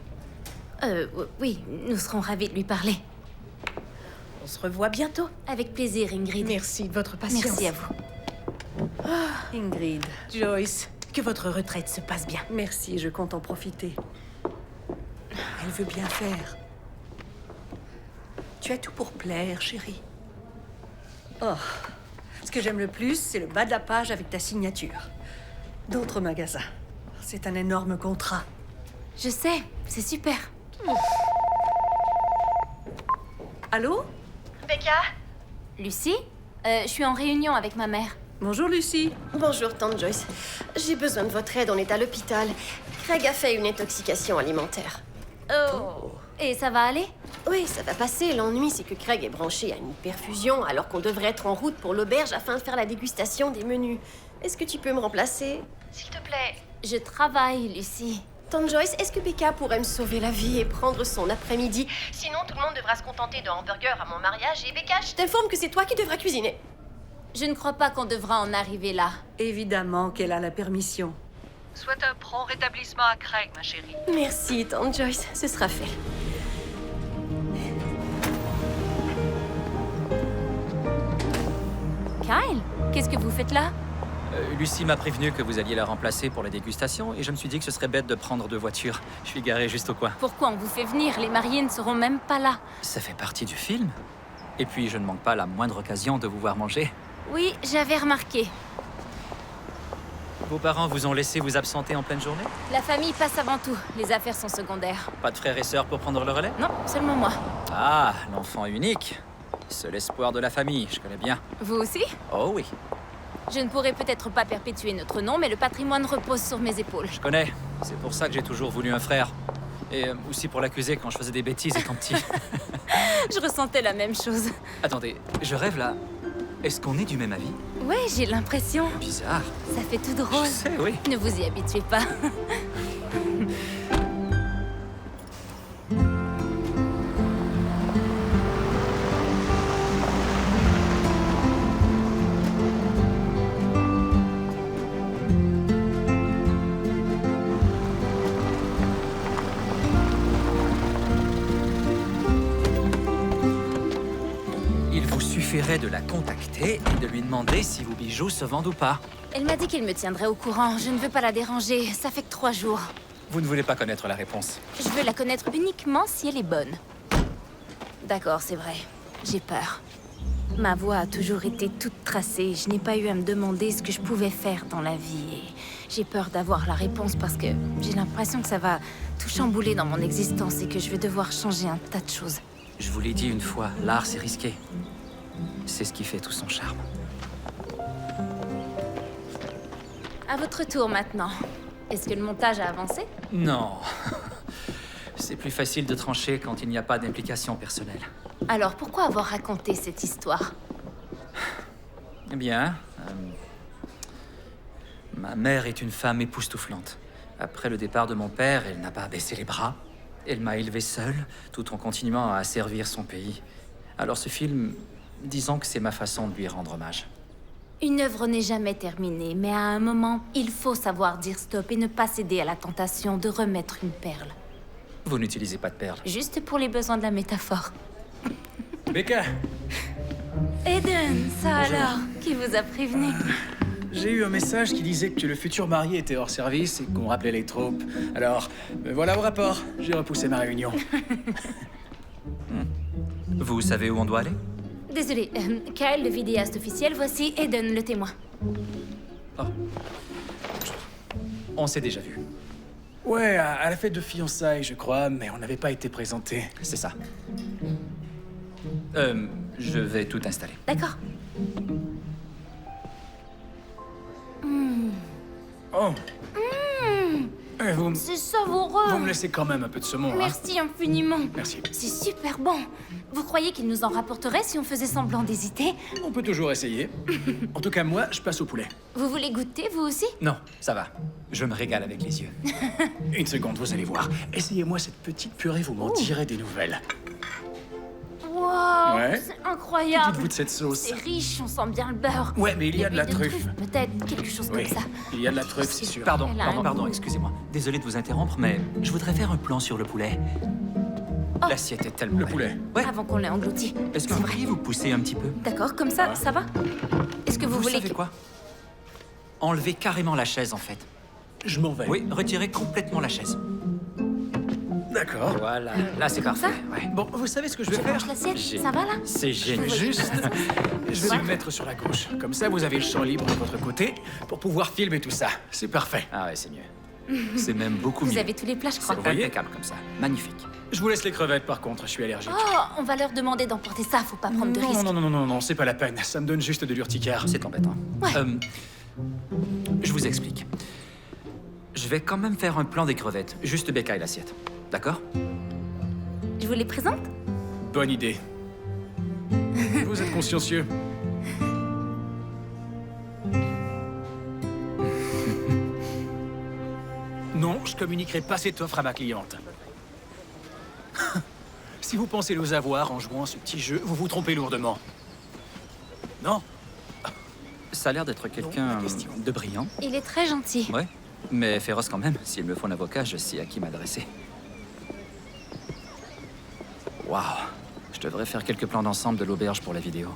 Oui, nous serons ravis de lui parler.
On se revoit bientôt.
Avec plaisir, Ingrid.
Merci de votre patience.
Merci à vous.
Ingrid.
Joyce, que votre retraite se passe bien.
Merci, je compte en profiter. Elle veut bien faire. Tu as tout pour plaire, chérie. Oh, ce que j'aime le plus, c'est le bas de la page avec ta signature. D'autres magasins. C'est un énorme contrat.
Je sais, c'est super.
Allô?
Becca?
Lucie? Je suis en réunion avec ma mère.
Bonjour, Lucie.
Bonjour, tante Joyce. J'ai besoin de votre aide, on est à l'hôpital. Craig a fait une intoxication alimentaire.
Oh. Et ça va aller?
Oui, ça va passer. L'ennui, c'est que Craig est branché à une perfusion alors qu'on devrait être en route pour l'auberge afin de faire la dégustation des menus. Est-ce que tu peux me remplacer? S'il te plaît.
Je travaille, Lucie.
Tante Joyce, est-ce que Becca pourrait me sauver la vie et prendre son après-midi? Sinon, tout le monde devra se contenter de hamburgers à mon mariage et Becca, je t'informe que c'est toi qui devras cuisiner.
Je ne crois pas qu'on devra en arriver là.
Évidemment qu'elle a la permission.
Souhaite un prompt rétablissement à Craig, ma chérie.
Merci, tante Joyce. Ce sera fait.
Kyle, qu'est-ce que vous faites là?
Lucie m'a prévenu que vous alliez la remplacer pour la dégustation et je me suis dit que ce serait bête de prendre 2 voitures. Je suis garé juste au coin.
Pourquoi on vous fait venir? Les mariés ne seront même pas là.
Ça fait partie du film. Et puis, je ne manque pas la moindre occasion de vous voir manger.
Oui, j'avais remarqué.
Vos parents vous ont laissé vous absenter en pleine journée?
La famille passe avant tout. Les affaires sont secondaires.
Pas de frères et sœurs pour prendre le relais?
Non, seulement moi.
Ah, l'enfant unique. Seul espoir de la famille, je connais bien.
Vous aussi?
Oh oui,
Je ne pourrai peut-être pas perpétuer notre nom, mais le patrimoine repose sur mes épaules.
je connais. C'est pour ça que j'ai toujours voulu un frère. Et aussi pour l'accuser quand je faisais des bêtises étant petit.
Je ressentais la même chose.
Attendez, je rêve là. Est-ce qu'on est du même avis?
Ouais, j'ai l'impression.
Bizarre.
Ça fait tout drôle.
Je sais, oui.
Ne vous y habituez pas.
Il vous suffirait de la contacter et de lui demander si vos bijoux se vendent ou pas.
Elle m'a dit qu'elle me tiendrait au courant. Je ne veux pas la déranger. Ça fait que 3 jours.
Vous ne voulez pas connaître la réponse.
Je veux la connaître uniquement si elle est bonne. D'accord, c'est vrai. J'ai peur. Ma voie a toujours été toute tracée. Je n'ai pas eu à me demander ce que je pouvais faire dans la vie. Et j'ai peur d'avoir la réponse parce que j'ai l'impression que ça va tout chambouler dans mon existence et que je vais devoir changer un tas de choses.
Je vous l'ai dit une fois, l'art c'est risqué. C'est ce qui fait tout son charme.
À votre tour maintenant. Est-ce que le montage a avancé?
Non. C'est plus facile de trancher quand il n'y a pas d'implication personnelle.
Alors pourquoi avoir raconté cette histoire?
Eh bien, ma mère est une femme époustouflante. Après le départ de mon père, elle n'a pas baissé les bras. Elle m'a élevé seule, tout en continuant à servir son pays. Alors ce film, disons que c'est ma façon de lui rendre hommage.
Une œuvre n'est jamais terminée, mais à un moment, il faut savoir dire stop et ne pas céder à la tentation de remettre une perle.
Vous n'utilisez pas de perles.
Juste pour les besoins de la métaphore.
Becca,
Eden, ça alors? Qui vous a prévenu?
j'ai eu un message qui disait que le futur marié était hors service et qu'on rappelait les troupes. Alors, me voilà au rapport. J'ai repoussé ma réunion.
Vous savez où on doit aller?
Désolée, Kyle, le vidéaste officiel, voici Eden, le témoin.
Oh. On s'est déjà vu.
Ouais, à la fête de fiançailles, je crois, mais on n'avait pas été présentés.
C'est ça. Je vais tout installer.
D'accord.
Oh, vous
C'est savoureux.
me laissez quand même un peu de saumon, hein?
Merci infiniment.
Merci.
C'est super bon. Vous croyez qu'il nous en rapporterait si on faisait semblant d'hésiter?
On peut toujours essayer. En tout cas, moi, je passe au poulet.
Vous voulez goûter, vous aussi?
Non, ça va. Je me régale avec les yeux.
Une seconde, vous allez voir. Essayez-moi cette petite purée, vous m'en direz des nouvelles.
Wow,
Ouais.
c'est
Que
incroyable.
dites-vous de cette sauce?
C'est riche, on sent bien le beurre.
Ouais, mais il y a de la
L'huile
truffe.
Peut-être quelque chose
Oui,
comme ça.
il y a de la truffe, c'est sûr.
Pardon,
Elle a un
pardon,
goût.
excusez-moi. Désolé de vous interrompre, mais je voudrais faire un plan sur le poulet. L'assiette est tellement
Le
belle.
poulet.
Ouais.
Avant qu'on l'ait englouti.
Est-ce que vous pourriez vous pousser un petit peu?
D'accord, comme ça, ça va? Est-ce que vous voulez
savez quoi? Enlevez carrément la chaise, en fait.
Je m'en vais.
Oui, retirez complètement la chaise.
D'accord.
Voilà, là c'est parfait. Ouais.
Bon, vous savez ce que je vais faire?
Mange l'assiette,
J'ai-
ça va là?
C'est génial.
Juste, je vais me mettre sur la gauche. Comme ça, vous avez le champ libre de votre côté pour pouvoir filmer tout ça. C'est parfait.
Ah ouais, c'est mieux. C'est même beaucoup
Vous
mieux.
avez tous les plats, je crois.
C'est impeccable comme ça. Magnifique.
Je vous laisse les crevettes, par contre. Je suis allergique.
Oh, on va leur demander d'emporter ça, faut pas prendre de
non,
risques.
non, non, non, non, non, c'est pas la peine. Ça me donne juste de l'urticaire.
C'est embêtant.
Ouais.
Je vous explique. Je vais quand même faire un plan des crevettes. Juste Becca et l'assiette. D'accord?
Je vous les présente?
Bonne idée. Vous êtes consciencieux. Non, je communiquerai pas cette offre à ma cliente. Si vous pensez nous avoir en jouant à ce petit jeu, vous vous trompez lourdement. Non?
Ça a l'air d'être quelqu'un de brillant.
Il est très gentil.
Ouais, mais féroce quand même. S'il me faut un avocat, je sais à qui m'adresser. Waouh. Je devrais faire quelques plans d'ensemble de l'auberge pour la vidéo.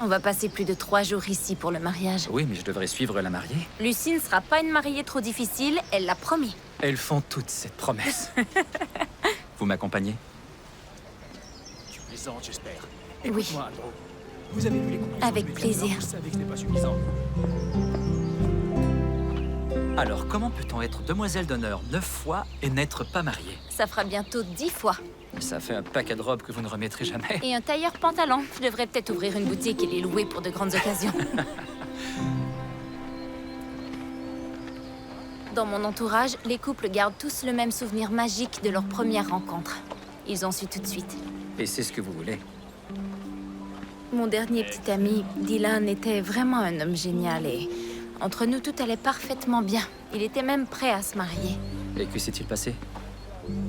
On va passer plus de 3 jours ici pour le mariage.
Oui, mais je devrais suivre la mariée.
Lucie ne sera pas une mariée trop difficile, elle l'a promis.
Elles font toutes cette promesse. Vous m'accompagnez?
Tu plaisantes, j'espère.
Oui.
Écoute-moi, Andrew. Vous avez vu les conclusions
Avec
de l'examen,
plaisir.
Vous savez que ce n'est pas suffisant.
Alors, comment peut-on être demoiselle d'honneur 9 fois et n'être pas mariée?
Ça fera bientôt 10 fois.
Ça fait un paquet de robes que vous ne remettrez jamais.
Et un tailleur pantalon. Je devrais peut-être ouvrir une boutique et les louer pour de grandes occasions. Dans mon entourage, les couples gardent tous le même souvenir magique de leur première rencontre. Ils ont su tout de suite.
Et c'est ce que vous voulez.
Mon dernier petit ami, Dylan, était vraiment un homme génial et entre nous, tout allait parfaitement bien. Il était même prêt à se marier.
Et que s'est-il passé?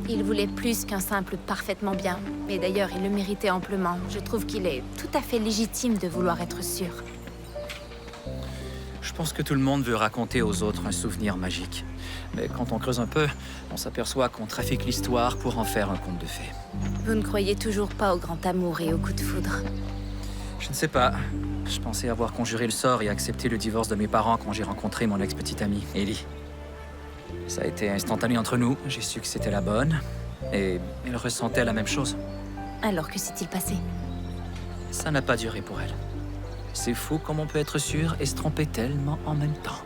Il voulait plus qu'un simple parfaitement bien. Et d'ailleurs, il le méritait amplement. Je trouve qu'il est tout à fait légitime de vouloir être sûr.
Je pense que tout le monde veut raconter aux autres un souvenir magique. Mais quand on creuse un peu, on s'aperçoit qu'on trafique l'histoire pour en faire un conte de fées.
Vous ne croyez toujours pas au grand amour et au coup de foudre?
Je ne sais pas. Je pensais avoir conjuré le sort et accepté le divorce de mes parents quand j'ai rencontré mon ex-petite amie, Ellie. Ça a été instantané entre nous. J'ai su que c'était la bonne. Et elle ressentait la même chose.
Alors que s'est-il passé?
Ça n'a pas duré pour elle. C'est fou comme on peut être sûr et se tromper tellement en même temps.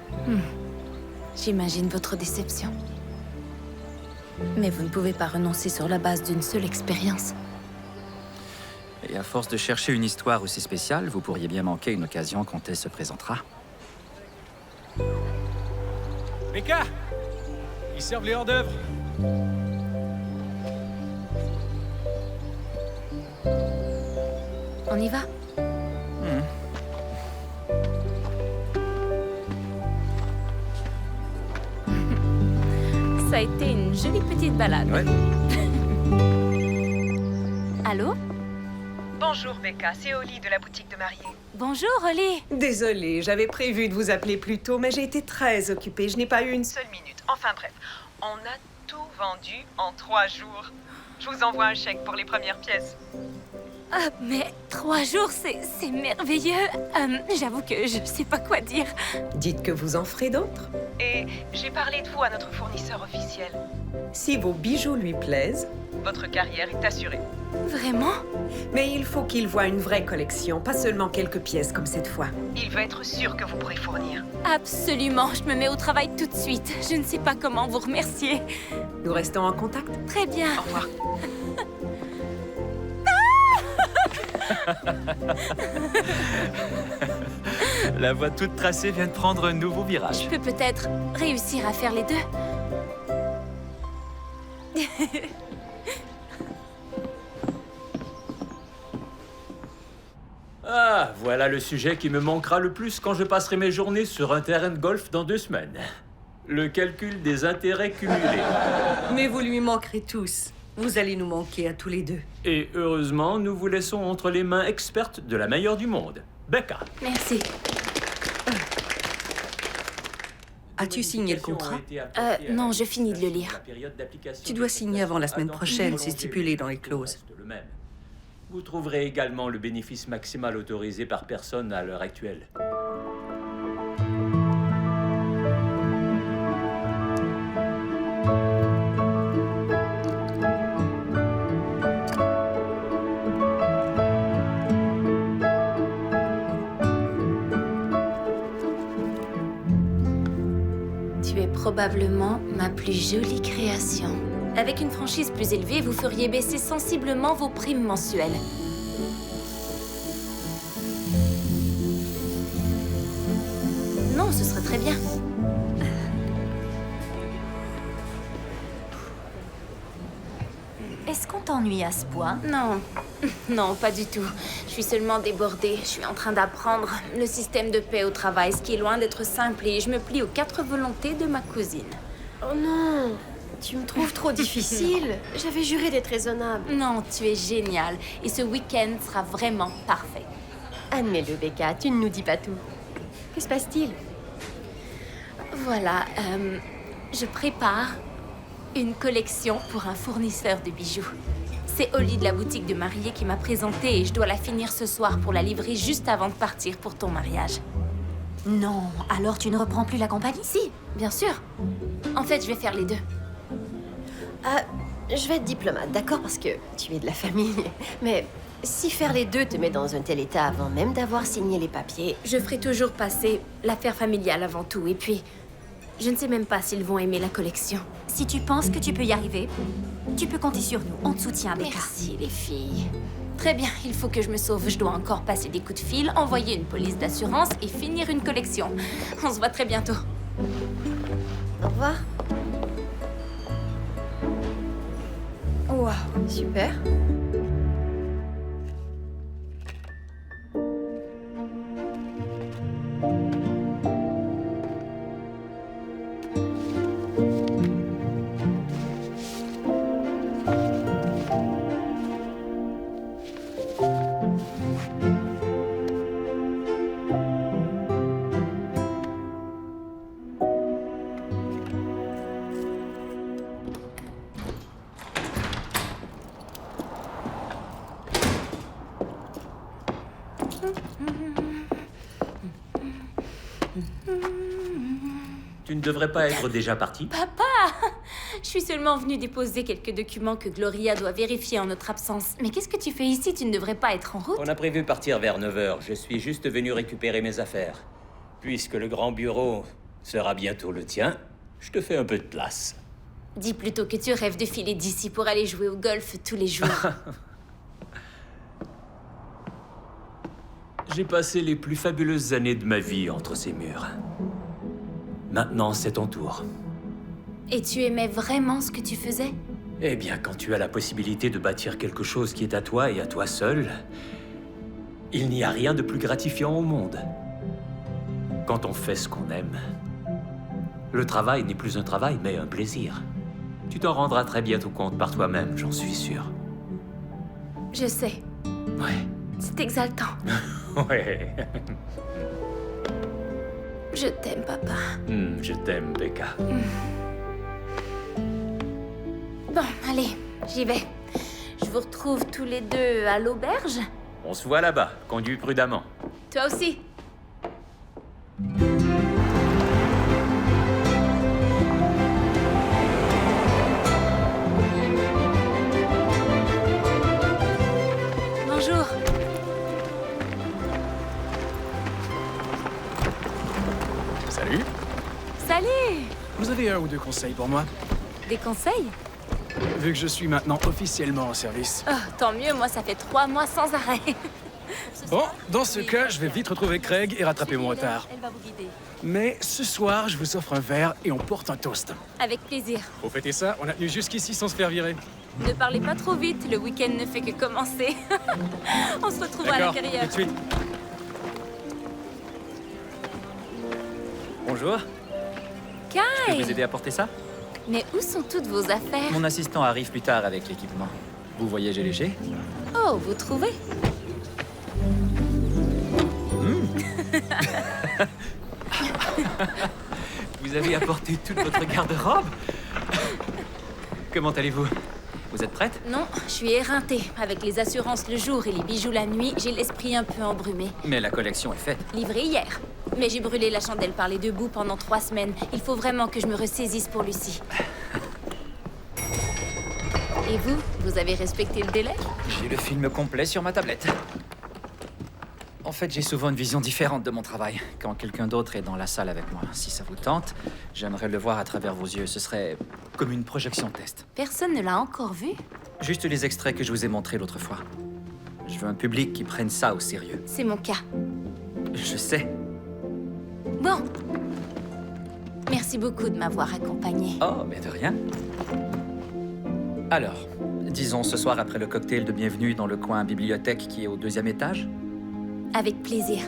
J'imagine votre déception. Mais vous ne pouvez pas renoncer sur la base d'une seule expérience.
Et à force de chercher une histoire aussi spéciale, vous pourriez bien manquer une occasion quand elle se présentera.
Becca! Ils servent les hors-d'œuvre.
On y va? Ça a été une jolie petite balade.
Ouais.
Allô?
Bonjour Becca, c'est Oli de la boutique de mariée.
Bonjour, Oli.
Désolée, j'avais prévu de vous appeler plus tôt, mais j'ai été très occupée. Je n'ai pas eu une seule...
Seule minute. Enfin bref, on a tout vendu en 3 jours. Je vous envoie un chèque pour les premières pièces.
Ah, mais 3 jours, c'est merveilleux. J'avoue que je sais pas quoi dire.
Dites que vous en ferez d'autres.
Et j'ai parlé de vous à notre fournisseur officiel.
Si vos bijoux lui plaisent,
Votre carrière est assurée.
Vraiment?
mais il faut qu'il voie une vraie collection, pas seulement quelques pièces comme cette fois.
Il veut être sûr que vous pourrez fournir.
Absolument, je me mets au travail tout de suite. Je ne sais pas comment vous remercier.
Nous restons en contact.
Très bien.
Au revoir.
La voie toute tracée vient de prendre un nouveau virage.
Je peux peut-être réussir à faire les deux.
Ah, voilà le sujet qui me manquera le plus quand je passerai mes journées sur un terrain de golf dans 2 semaines. Le calcul des intérêts cumulés.
Mais vous lui manquerez tous. Vous allez nous manquer à tous les deux.
Et heureusement, nous vous laissons entre les mains expertes de la meilleure du monde, Becca.
Merci.
As-tu signé le contrat?
Non, je finis de le lire.
Tu dois signer avant la semaine prochaine, c'est stipulé dans les clauses.
Vous trouverez également le bénéfice maximal autorisé par personne à l'heure actuelle.
Tu es probablement ma plus jolie création. Avec une franchise plus élevée, vous feriez baisser sensiblement vos primes mensuelles. Non, ce serait très bien.
Est-ce qu'on t'ennuie à ce point?
Non, non, pas du tout. Je suis seulement débordée. Je suis en train d'apprendre le système de paix au travail, ce qui est loin d'être simple, et je me plie aux 4 volontés de ma cousine.
Oh non, tu me trouves trop difficile. J'avais juré d'être raisonnable.
Non, tu es géniale, et ce week-end sera vraiment parfait.
Admets-le, Becca, tu ne nous dis pas tout. Que se passe-t-il?
Voilà, je prépare une collection pour un fournisseur de bijoux. C'est Holly de la boutique de mariée qui m'a présenté et je dois la finir ce soir pour la livrer juste avant de partir pour ton mariage.
Non, alors tu ne reprends plus la compagnie?
Si, bien sûr. En fait, je vais faire les deux.
Je vais être diplomate, d'accord, parce que tu es de la famille. Mais si faire les deux te met dans un tel état avant même d'avoir signé les papiers...
Je ferai toujours passer l'affaire familiale avant tout. Et puis, je ne sais même pas s'ils vont aimer la collection.
Si tu penses que tu peux y arriver, tu peux compter sur nous. On te soutient, Becca.
Merci, les filles. Très bien, il faut que je me sauve. Je dois encore passer des coups de fil, envoyer une police d'assurance et finir une collection. On se voit très bientôt.
Au revoir.
Wow,
super.
Tu ne devrais pas être déjà parti?
Papa! Je suis seulement venue déposer quelques documents que Gloria doit vérifier en notre absence. Mais qu'est-ce que tu fais ici? Tu ne devrais pas être en route.
On a prévu partir vers 9 h. Je suis juste venu récupérer mes affaires. Puisque le grand bureau sera bientôt le tien, je te fais un peu de place.
Dis plutôt que tu rêves de filer d'ici pour aller jouer au golf tous les jours.
J'ai passé les plus fabuleuses années de ma vie entre ces murs. Maintenant, c'est ton tour.
Et tu aimais vraiment ce que tu faisais?
Eh bien, quand tu as la possibilité de bâtir quelque chose qui est à toi et à toi seul, il n'y a rien de plus gratifiant au monde. Quand on fait ce qu'on aime, le travail n'est plus un travail, mais un plaisir. Tu t'en rendras très bientôt compte par toi-même, j'en suis sûr.
Je sais.
Ouais.
C'est exaltant.
Ouais.
Je t'aime, papa.
Je t'aime, Becca.
Bon, allez, j'y vais. Je vous retrouve tous les deux à l'auberge.
On se voit là-bas. Conduis prudemment.
Toi aussi. Bonjour.
Salut.
Salut.
Vous avez un ou deux conseils pour moi?
Des conseils?
Vu que je suis maintenant officiellement en service.
Oh, tant mieux, moi ça fait 3 mois sans arrêt.
Bon, dans ce cas, je vais vite retrouver Craig et rattraper mon retard.
Elle va vous guider.
Mais ce soir, je vous offre un verre et on porte un toast.
Avec plaisir.
Pour fêter ça, on a tenu jusqu'ici sans se faire virer.
Ne parlez pas trop vite, le week-end ne fait que commencer. On se retrouvera à
D'accord,
l'intérieur.
tout de suite.
Bonjour.
Kai!
Je peux vous aider à porter ça?
Mais où sont toutes vos affaires?
Mon assistant arrive plus tard avec l'équipement. Vous voyagez léger?
Oh, vous trouvez?
Vous avez apporté toute votre garde-robe? Comment allez-vous? Vous êtes prête?
Non, je suis éreintée. Avec les assurances le jour et les bijoux la nuit, j'ai l'esprit un peu embrumé.
Mais la collection est faite.
Livrée hier. Mais j'ai brûlé la chandelle par les deux bouts pendant 3 semaines. Il faut vraiment que je me ressaisisse pour Lucie. Et vous? Vous avez respecté le délai?
J'ai le film complet sur ma tablette. En fait, j'ai souvent une vision différente de mon travail quand quelqu'un d'autre est dans la salle avec moi. Si ça vous tente, j'aimerais le voir à travers vos yeux. Ce serait comme une projection test.
Personne ne l'a encore vu?
Juste les extraits que je vous ai montrés l'autre fois. Je veux un public qui prenne ça au sérieux.
C'est mon cas.
Je sais.
Bon. Merci beaucoup de m'avoir accompagnée.
Oh, mais de rien. Alors, disons ce soir après le cocktail de bienvenue dans le coin bibliothèque qui est au 2e étage?
Avec plaisir.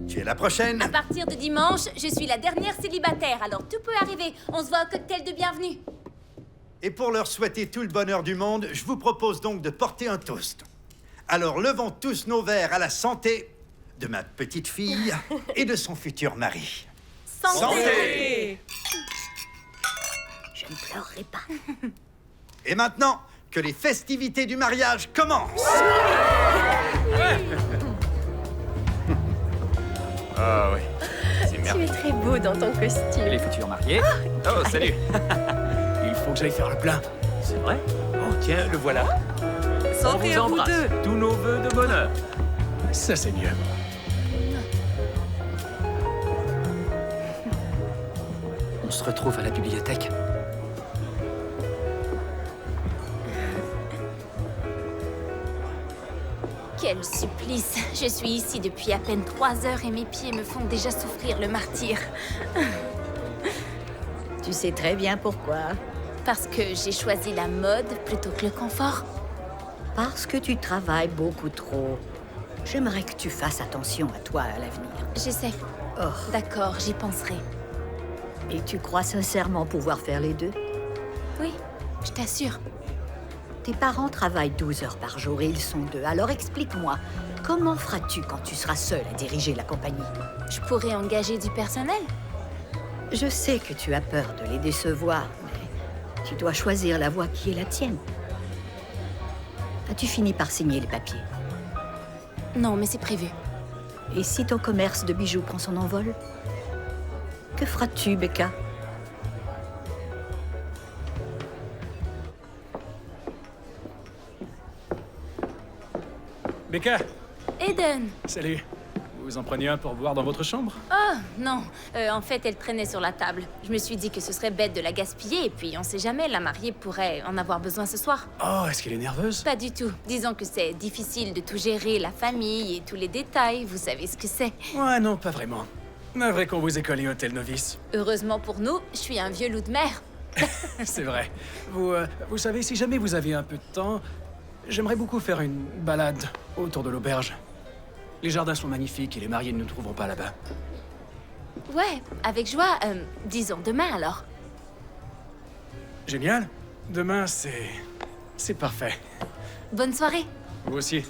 Tu es la prochaine?
À partir de dimanche, je suis la dernière célibataire, alors tout peut arriver. On se voit au cocktail de bienvenue.
Et pour leur souhaiter tout le bonheur du monde, je vous propose donc de porter un toast. Alors levons tous nos verres à la santé de ma petite fille et de son futur mari.
Santé!
Je ne pleurerai pas.
Et maintenant, que les festivités du mariage commencent!
Ah oui, c'est
Tu es
merveilleux.
très beau dans ton costume.
Les futurs mariés.
Oh, salut.
Il faut que j'aille faire le plein.
C'est vrai? Oh, tiens, le voilà. On
Santé
vous
à vous
embrasse.
deux.
Tous nos vœux de bonheur.
Ça, c'est mieux.
On se retrouve à la bibliothèque.
Quel supplice! Je suis ici depuis à peine 3 heures et mes pieds me font déjà souffrir le martyre.
Tu sais très bien pourquoi.
Parce que j'ai choisi la mode plutôt que le confort.
Parce que tu travailles beaucoup trop. J'aimerais que tu fasses attention à toi à l'avenir.
J'essaie.
Oh.
D'accord, j'y penserai.
Et tu crois sincèrement pouvoir faire les deux?
Oui, je t'assure.
Tes parents travaillent 12 heures par jour et ils sont 2. Alors explique-moi, comment feras-tu quand tu seras seule à diriger la compagnie?
Je pourrais engager du personnel.
Je sais que tu as peur de les décevoir, mais tu dois choisir la voie qui est la tienne. As-tu fini par signer les papiers?
Non, mais c'est prévu.
Et si ton commerce de bijoux prend son envol? Que feras-tu, Becca?
Becca,
Eden!
salut. Vous en prenez un pour boire dans votre chambre?
Oh, non. En fait, elle traînait sur la table. Je me suis dit que ce serait bête de la gaspiller, et puis on sait jamais, la mariée pourrait en avoir besoin ce soir.
Oh, est-ce qu'elle est nerveuse?
Pas du tout. Disons que c'est difficile de tout gérer, la famille et tous les détails, vous savez ce que c'est.
Ouais, non, pas vraiment. Navré qu'on vous ait collé hôtel novice.
Heureusement pour nous, je suis un vieux loup de mer.
C'est vrai. Vous savez, si jamais vous avez un peu de temps, j'aimerais beaucoup faire une balade autour de l'auberge. Les jardins sont magnifiques et les mariés ne nous trouveront pas là-bas.
Ouais, avec joie. Disons demain alors.
Génial. Demain, c'est parfait.
Bonne soirée.
Vous aussi.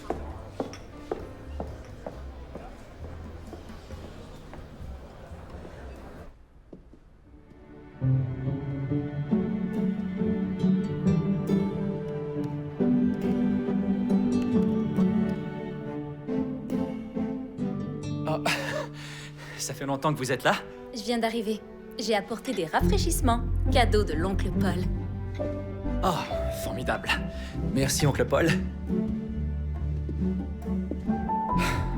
Oh, ça fait longtemps que vous êtes là?
Je viens d'arriver. J'ai apporté des rafraîchissements. Cadeau de l'oncle Paul.
Oh, formidable. Merci, oncle Paul.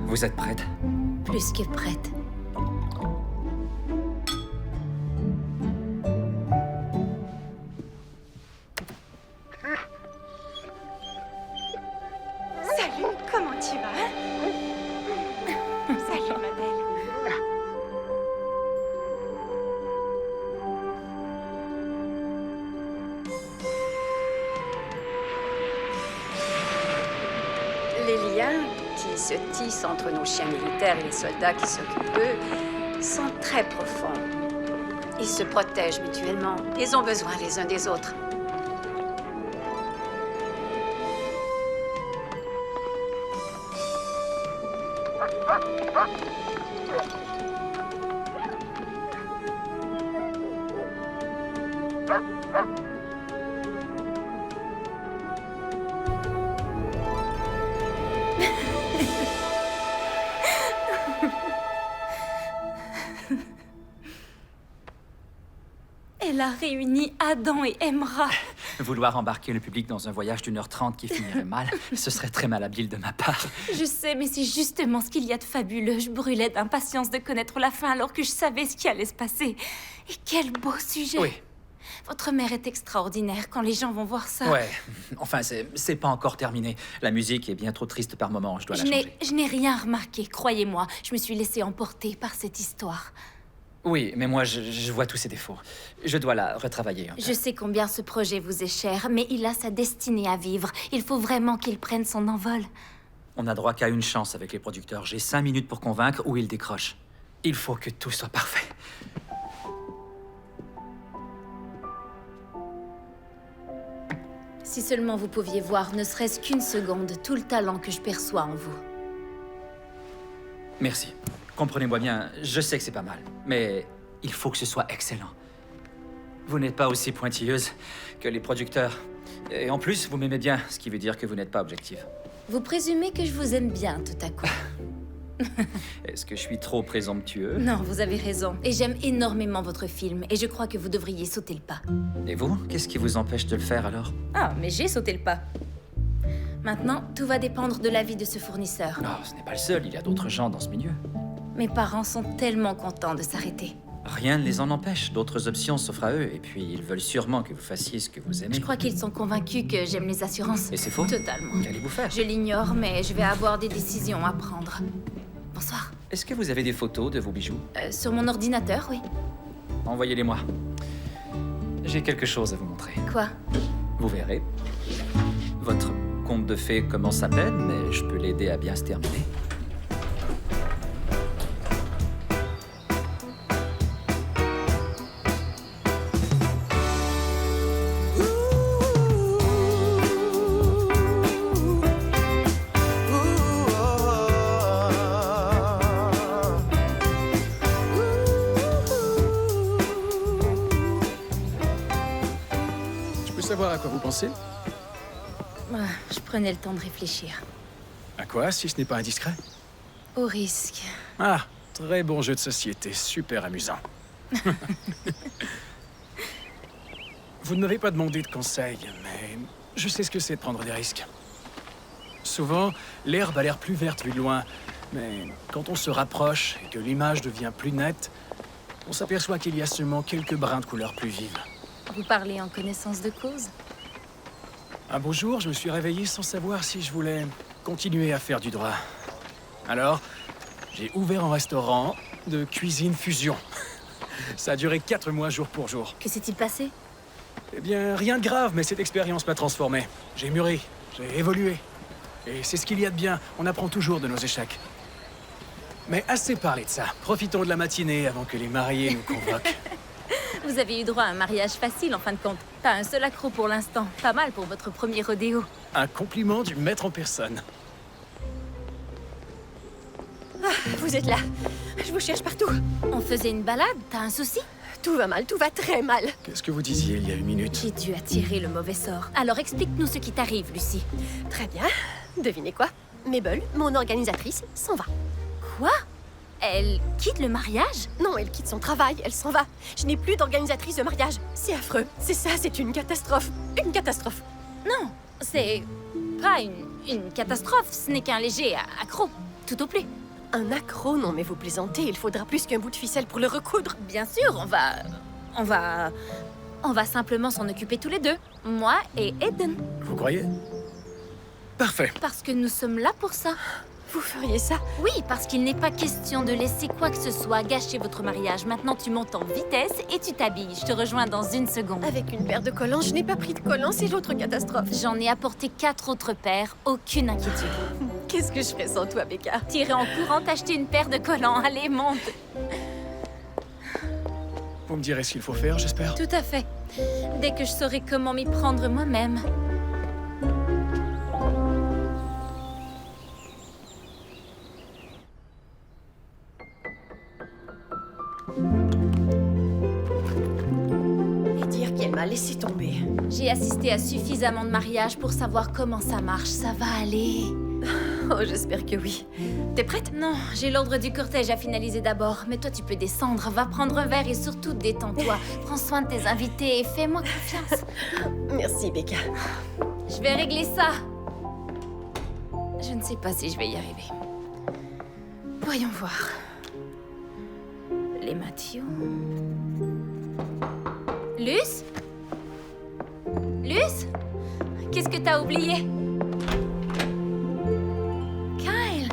Vous êtes prête?
Plus que prête.
Salut, comment tu vas? Salut, ma belle.
Les liens qui se tissent entre nos chiens militaires et les soldats qui s'occupent d'eux sont très profonds. Ils se protègent mutuellement. Ils ont besoin les uns des autres.
Elle a réuni Adam et Emra.
Vouloir embarquer le public dans un voyage d'1h30 qui finirait mal, ce serait très malhabile de ma part.
Je sais, mais c'est justement ce qu'il y a de fabuleux. Je brûlais d'impatience de connaître la fin alors que je savais ce qui allait se passer. Et quel beau sujet.
Oui.
Votre mère est extraordinaire quand les gens vont voir ça.
Ouais, enfin, c'est pas encore terminé. La musique est bien trop triste par moment, je dois la changer.
Je n'ai rien remarqué, croyez-moi. Je me suis laissée emporter par cette histoire.
Oui, mais moi, je vois tous ses défauts. Je dois la retravailler un peu.
Je sais combien ce projet vous est cher, mais il a sa destinée à vivre. Il faut vraiment qu'il prenne son envol.
On n'a droit qu'à une chance avec les producteurs. J'ai 5 minutes pour convaincre ou ils décrochent. Il faut que tout soit parfait.
Si seulement vous pouviez voir, ne serait-ce qu'une seconde, tout le talent que je perçois en vous.
Merci. Comprenez-moi bien, je sais que c'est pas mal, mais il faut que ce soit excellent. Vous n'êtes pas aussi pointilleuse que les producteurs. Et en plus, vous m'aimez bien, ce qui veut dire que vous n'êtes pas objective.
Vous présumez que je vous aime bien, tout à coup.
Est-ce que je suis trop présomptueux?
Non, vous avez raison. Et j'aime énormément votre film, et je crois que vous devriez sauter le pas.
Et vous? Qu'est-ce qui vous empêche de le faire alors?
Ah, mais j'ai sauté le pas. Maintenant, tout va dépendre de l'avis de ce fournisseur.
Non, ce n'est pas le seul, il y a d'autres gens dans ce milieu.
Mes parents sont tellement contents de s'arrêter.
Rien ne les en empêche, d'autres options s'offrent à eux, et puis ils veulent sûrement que vous fassiez ce que vous aimez.
Je crois qu'ils sont convaincus que j'aime les assurances.
Et c'est faux?
Totalement.
Qu'allez-vous faire?
Je l'ignore, mais je vais avoir des décisions à prendre. Bonsoir.
Est-ce que vous avez des photos de vos bijoux?
Sur mon ordinateur, oui.
Envoyez-les-moi. J'ai quelque chose à vous montrer.
Quoi?
Vous verrez. Votre conte de fées commence à peine, mais je peux l'aider à bien se terminer.
Je peux savoir à quoi vous pensez?
Ah, je prenais le temps de réfléchir.
À quoi, si ce n'est pas indiscret?
Au risque.
Ah, très bon jeu de société, super amusant. Vous ne m'avez pas demandé de conseils, mais je sais ce que c'est de prendre des risques. Souvent, l'herbe a l'air plus verte vue de loin, mais quand on se rapproche et que l'image devient plus nette, on s'aperçoit qu'il y a seulement quelques brins de couleur plus vives.
Vous parlez en connaissance de cause?
Un beau jour, je me suis réveillé sans savoir si je voulais continuer à faire du droit. Alors, j'ai ouvert un restaurant de cuisine fusion. Ça a duré 4 mois jour pour jour.
Que s'est-il passé?
Eh bien, rien de grave, mais cette expérience m'a transformé. J'ai mûri, j'ai évolué. Et c'est ce qu'il y a de bien, on apprend toujours de nos échecs. Mais assez parlé de ça. Profitons de la matinée avant que les mariés nous convoquent.
Vous avez eu droit à un mariage facile, en fin de compte. Pas un seul accro pour l'instant. Pas mal pour votre premier rodéo.
Un compliment du maître en personne.
Ah, vous êtes là. Je vous cherche partout.
On faisait une balade, t'as un souci?
Tout va mal, tout va très mal.
Qu'est-ce que vous disiez il y a une minute?
J'ai dû attirer le mauvais sort. Alors explique-nous ce qui t'arrive, Lucie.
Très bien. Devinez quoi? Mabel, mon organisatrice, s'en va.
Quoi? Elle quitte le mariage?
Non, elle quitte son travail, elle s'en va. Je n'ai plus d'organisatrice de mariage. C'est affreux. C'est ça, c'est une catastrophe. Une catastrophe.
Non, c'est pas une catastrophe. Ce n'est qu'un léger accro, tout au plus.
Un accro? Non, mais vous plaisantez. Il faudra plus qu'un bout de ficelle pour le recoudre.
Bien sûr, on va simplement s'en occuper tous les deux. Moi et Eden.
Vous croyez? Parfait.
Parce que nous sommes là pour ça.
Vous feriez ça?
Oui, parce qu'il n'est pas question de laisser quoi que ce soit gâcher votre mariage. Maintenant, tu montes en vitesse et tu t'habilles. Je te rejoins dans une seconde.
Avec une paire de collants, je n'ai pas pris de collants, c'est l'autre catastrophe.
J'en ai apporté 4 autres paires, aucune inquiétude.
Qu'est-ce que je ferais sans toi, Becca?
T'irais en courant t'acheter une paire de collants. Allez, monte.
Vous me direz ce qu'il faut faire, j'espère?
Tout à fait. Dès que je saurai comment m'y prendre moi-même.
M'a laissé tomber.
J'ai assisté à suffisamment de mariages pour savoir comment ça marche. Ça va aller.
Oh, j'espère que oui. T'es prête?
Non, j'ai l'ordre du cortège à finaliser d'abord. Mais toi, tu peux descendre. Va prendre un verre et surtout détends-toi. Prends soin de tes invités et fais-moi confiance.
Merci, Becca.
Je vais régler ça. Je ne sais pas si je vais y arriver. Voyons voir. Les Mathieu. Luce? Luce? Qu'est-ce que t'as oublié? Kyle?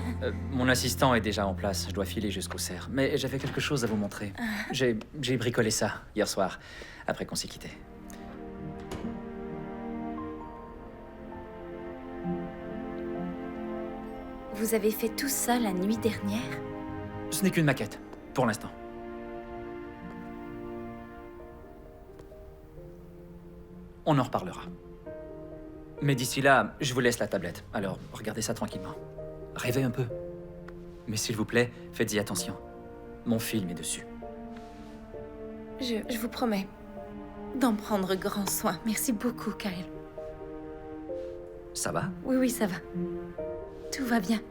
Mon assistant est déjà en place. Je dois filer jusqu'au cerf. Mais j'avais quelque chose à vous montrer. J'ai bricolé ça hier soir, après qu'on s'est quitté.
Vous avez fait tout ça la nuit dernière?
Ce n'est qu'une maquette, pour l'instant. On en reparlera. Mais d'ici là, je vous laisse la tablette. Alors, regardez ça tranquillement. Rêvez un peu. Mais s'il vous plaît, faites-y attention. Mon film est dessus.
Je vous promets d'en prendre grand soin. Merci beaucoup, Kyle.
Ça va?
Oui, oui, ça va. Tout va bien.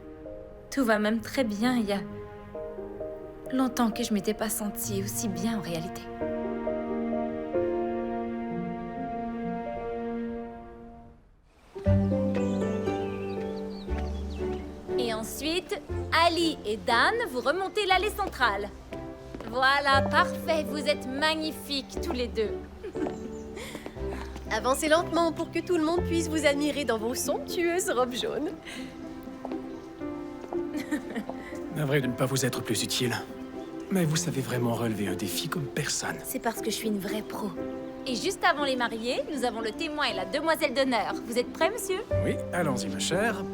Tout va même très bien. Il y a longtemps que je m'étais pas sentie aussi bien en réalité. Et ensuite, Ali et Dan, vous remontez l'allée centrale. Voilà, parfait. Vous êtes magnifiques tous les deux.
Avancez lentement pour que tout le monde puisse vous admirer dans vos somptueuses robes jaunes.
Navré de ne pas vous être plus utile. Mais vous savez vraiment relever un défi comme personne.
C'est parce que je suis une vraie pro. Et juste avant les mariés, nous avons le témoin et la demoiselle d'honneur. Vous êtes prêts, monsieur?
Oui, allons-y, ma chère.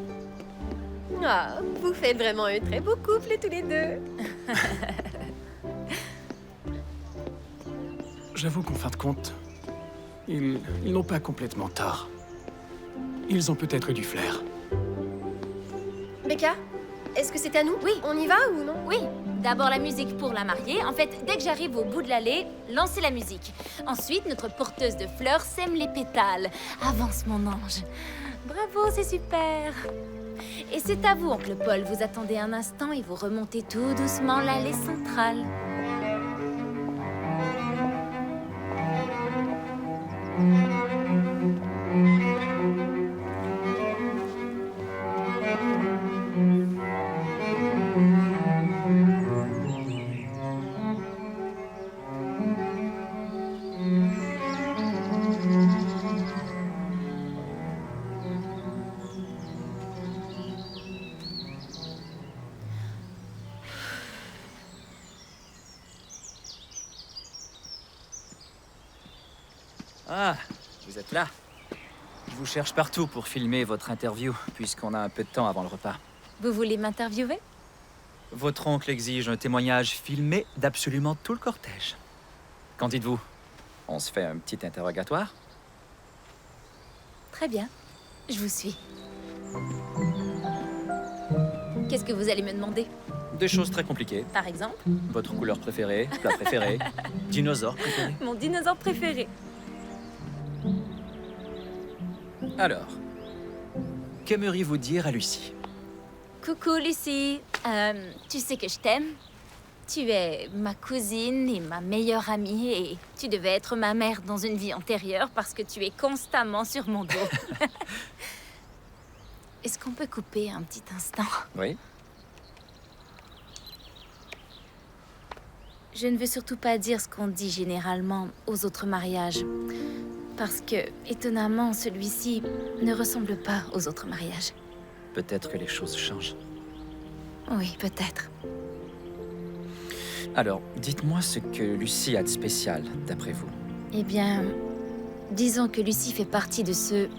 Ah, vous faites vraiment un très beau couple tous les deux.
J'avoue qu'en fin de compte, ils n'ont pas complètement tort. Ils ont peut-être du flair.
Becca, est-ce que c'est à nous?
Oui.
On y va ou non?
Oui. D'abord la musique pour la mariée. En fait, dès que j'arrive au bout de l'allée, lancez la musique. Ensuite, notre porteuse de fleurs sème les pétales. Avance, mon ange. Bravo, c'est super. Et c'est à vous, oncle Paul. Vous attendez un instant et vous remontez tout doucement l'allée centrale.
Ah, vous êtes là. Je vous cherche partout pour filmer votre interview, puisqu'on a un peu de temps avant le repas.
Vous voulez m'interviewer?
Votre oncle exige un témoignage filmé d'absolument tout le cortège. Qu'en dites-vous? On se fait un petit interrogatoire?
Très bien. Je vous suis. Qu'est-ce que vous allez me demander?
Des choses très compliquées.
Par exemple?
Votre couleur préférée, plat préféré, dinosaure préféré.
Mon dinosaure préféré.
Alors, qu'aimeriez-vous dire à Lucie?
Coucou, Lucie. Tu sais que je t'aime. Tu es ma cousine et ma meilleure amie et tu devais être ma mère dans une vie antérieure parce que tu es constamment sur mon dos. Est-ce qu'on peut couper un petit instant?
Oui.
Je ne veux surtout pas dire ce qu'on dit généralement aux autres mariages. Parce que, étonnamment, celui-ci ne ressemble pas aux autres mariages.
Peut-être que les choses changent.
Oui, peut-être.
Alors, dites-moi ce que Lucie a de spécial, d'après vous.
Eh bien, disons que Lucie fait partie de ceux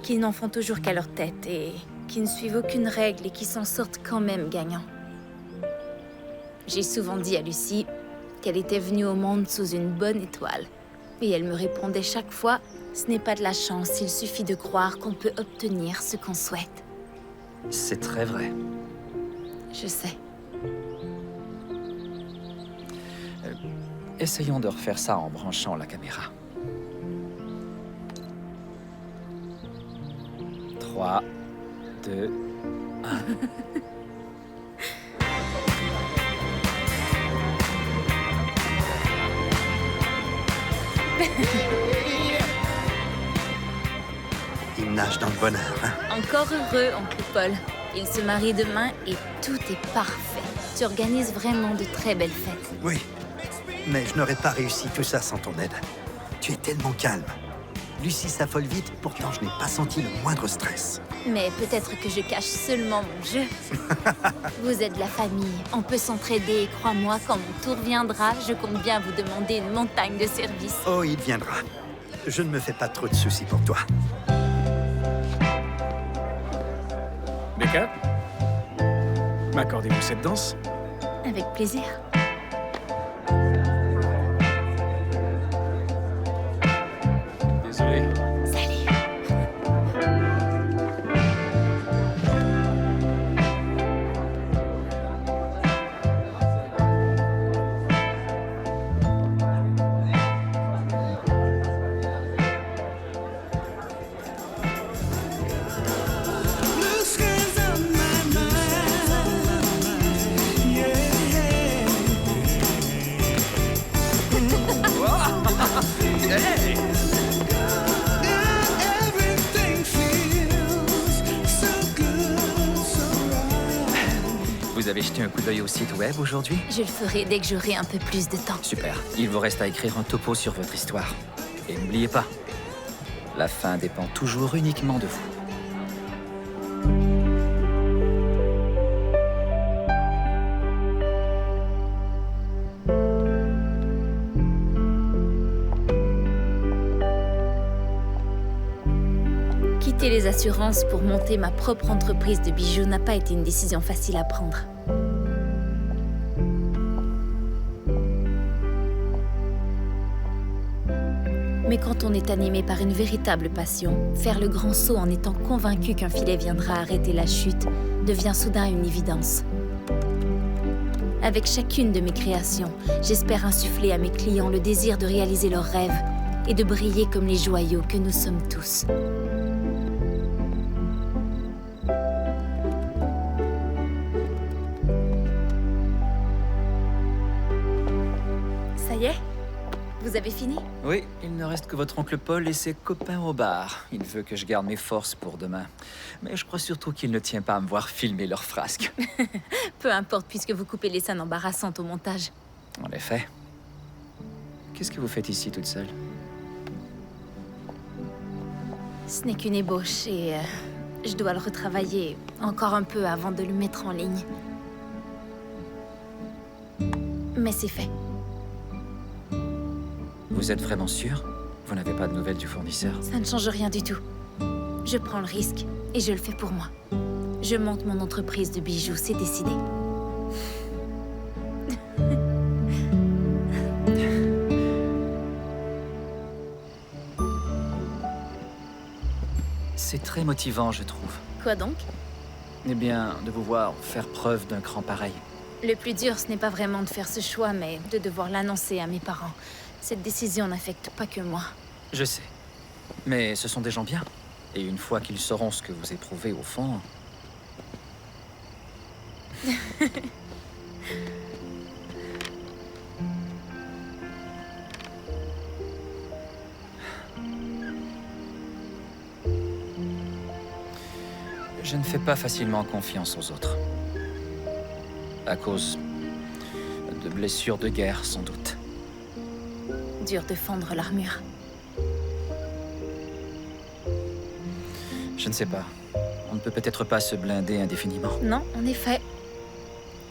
qui n'en font toujours qu'à leur tête et qui ne suivent aucune règle et qui s'en sortent quand même gagnants. J'ai souvent dit à Lucie qu'elle était venue au monde sous une bonne étoile. Et elle me répondait chaque fois, ce n'est pas de la chance, il suffit de croire qu'on peut obtenir ce qu'on souhaite.
C'est très vrai.
Je sais.
Essayons de refaire ça en branchant la caméra. 3, 2, 1...
Il nage dans le bonheur, hein?
Encore heureux, oncle Paul. Il se marie demain et tout est parfait. Tu organises vraiment de très belles fêtes.
Oui, mais je n'aurais pas réussi tout ça sans ton aide. Tu es tellement calme. Lucie s'affole vite, pourtant je n'ai pas senti le moindre stress.
Mais peut-être que je cache seulement mon jeu. Vous êtes la famille, on peut s'entraider. Crois-moi, quand mon tour viendra, je compte bien vous demander une montagne de services.
Oh, il viendra. Je ne me fais pas trop de soucis pour toi.
Becca, m'accordez-vous cette danse?
Avec plaisir.
Désolé.
Salut.
allez jeter un coup d'œil au site web aujourd'hui?
Je le ferai dès que j'aurai un peu plus de temps.
Super. Il vous reste à écrire un topo sur votre histoire. Et n'oubliez pas, la fin dépend toujours uniquement de vous.
Quitter les assurances pour monter ma propre entreprise de bijoux n'a pas été une décision facile à prendre. Mais quand on est animé par une véritable passion, faire le grand saut en étant convaincu qu'un filet viendra arrêter la chute devient soudain une évidence. Avec chacune de mes créations, j'espère insuffler à mes clients le désir de réaliser leurs rêves et de briller comme les joyaux que nous sommes tous. Ça y est? Vous avez fini?
Oui, il ne reste que votre oncle Paul et ses copains au bar. Il veut que je garde mes forces pour demain. Mais je crois surtout qu'il ne tient pas à me voir filmer leurs frasques.
Peu importe, puisque vous coupez les scènes embarrassantes au montage.
En effet. Qu'est-ce que vous faites ici toute seule?
Ce n'est qu'une ébauche et je dois le retravailler encore un peu avant de le mettre en ligne. Mais c'est fait.
Vous êtes vraiment sûr? Vous n'avez pas de nouvelles du fournisseur?
Ça ne change rien du tout. Je prends le risque et je le fais pour moi. Je monte mon entreprise de bijoux, c'est décidé.
C'est très motivant, je trouve.
Quoi donc?
Eh bien, de vous voir faire preuve d'un cran pareil.
Le plus dur, ce n'est pas vraiment de faire ce choix, mais de devoir l'annoncer à mes parents. Cette décision n'affecte pas que moi.
Je sais. Mais ce sont des gens bien. Et une fois qu'ils sauront ce que vous éprouvez au fond... Je ne fais pas facilement confiance aux autres. À cause de blessures de guerre, sans doute.
Dur de fendre l'armure.
Je ne sais pas. On ne peut peut-être pas se blinder indéfiniment.
Non, en effet.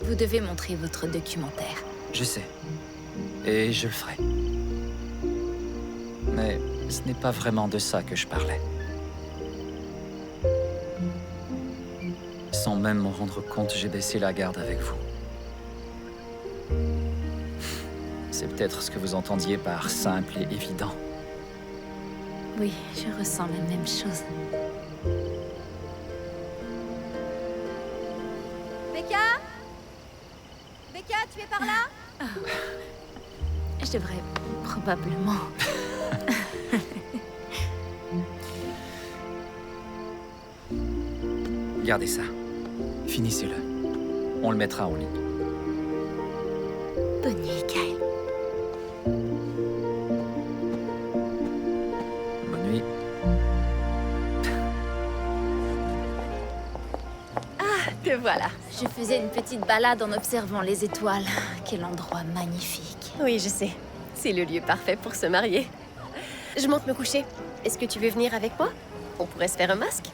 Vous devez montrer votre documentaire.
Je sais. Et je le ferai. Mais ce n'est pas vraiment de ça que je parlais. Sans même m'en rendre compte, j'ai baissé la garde avec vous. C'est peut-être ce que vous entendiez par simple et évident.
Oui, je ressens la même chose.
Becca? Becca, tu es par là?
Je devrais probablement...
Gardez ça. Finissez-le. On le mettra en ligne.
Bonne nuit, Kyle.
Bonne nuit.
Ah, te voilà.
Je faisais une petite balade en observant les étoiles. Quel endroit magnifique.
Oui, je sais. C'est le lieu parfait pour se marier. Je monte me coucher. Est-ce que tu veux venir avec moi? On pourrait se faire un masque?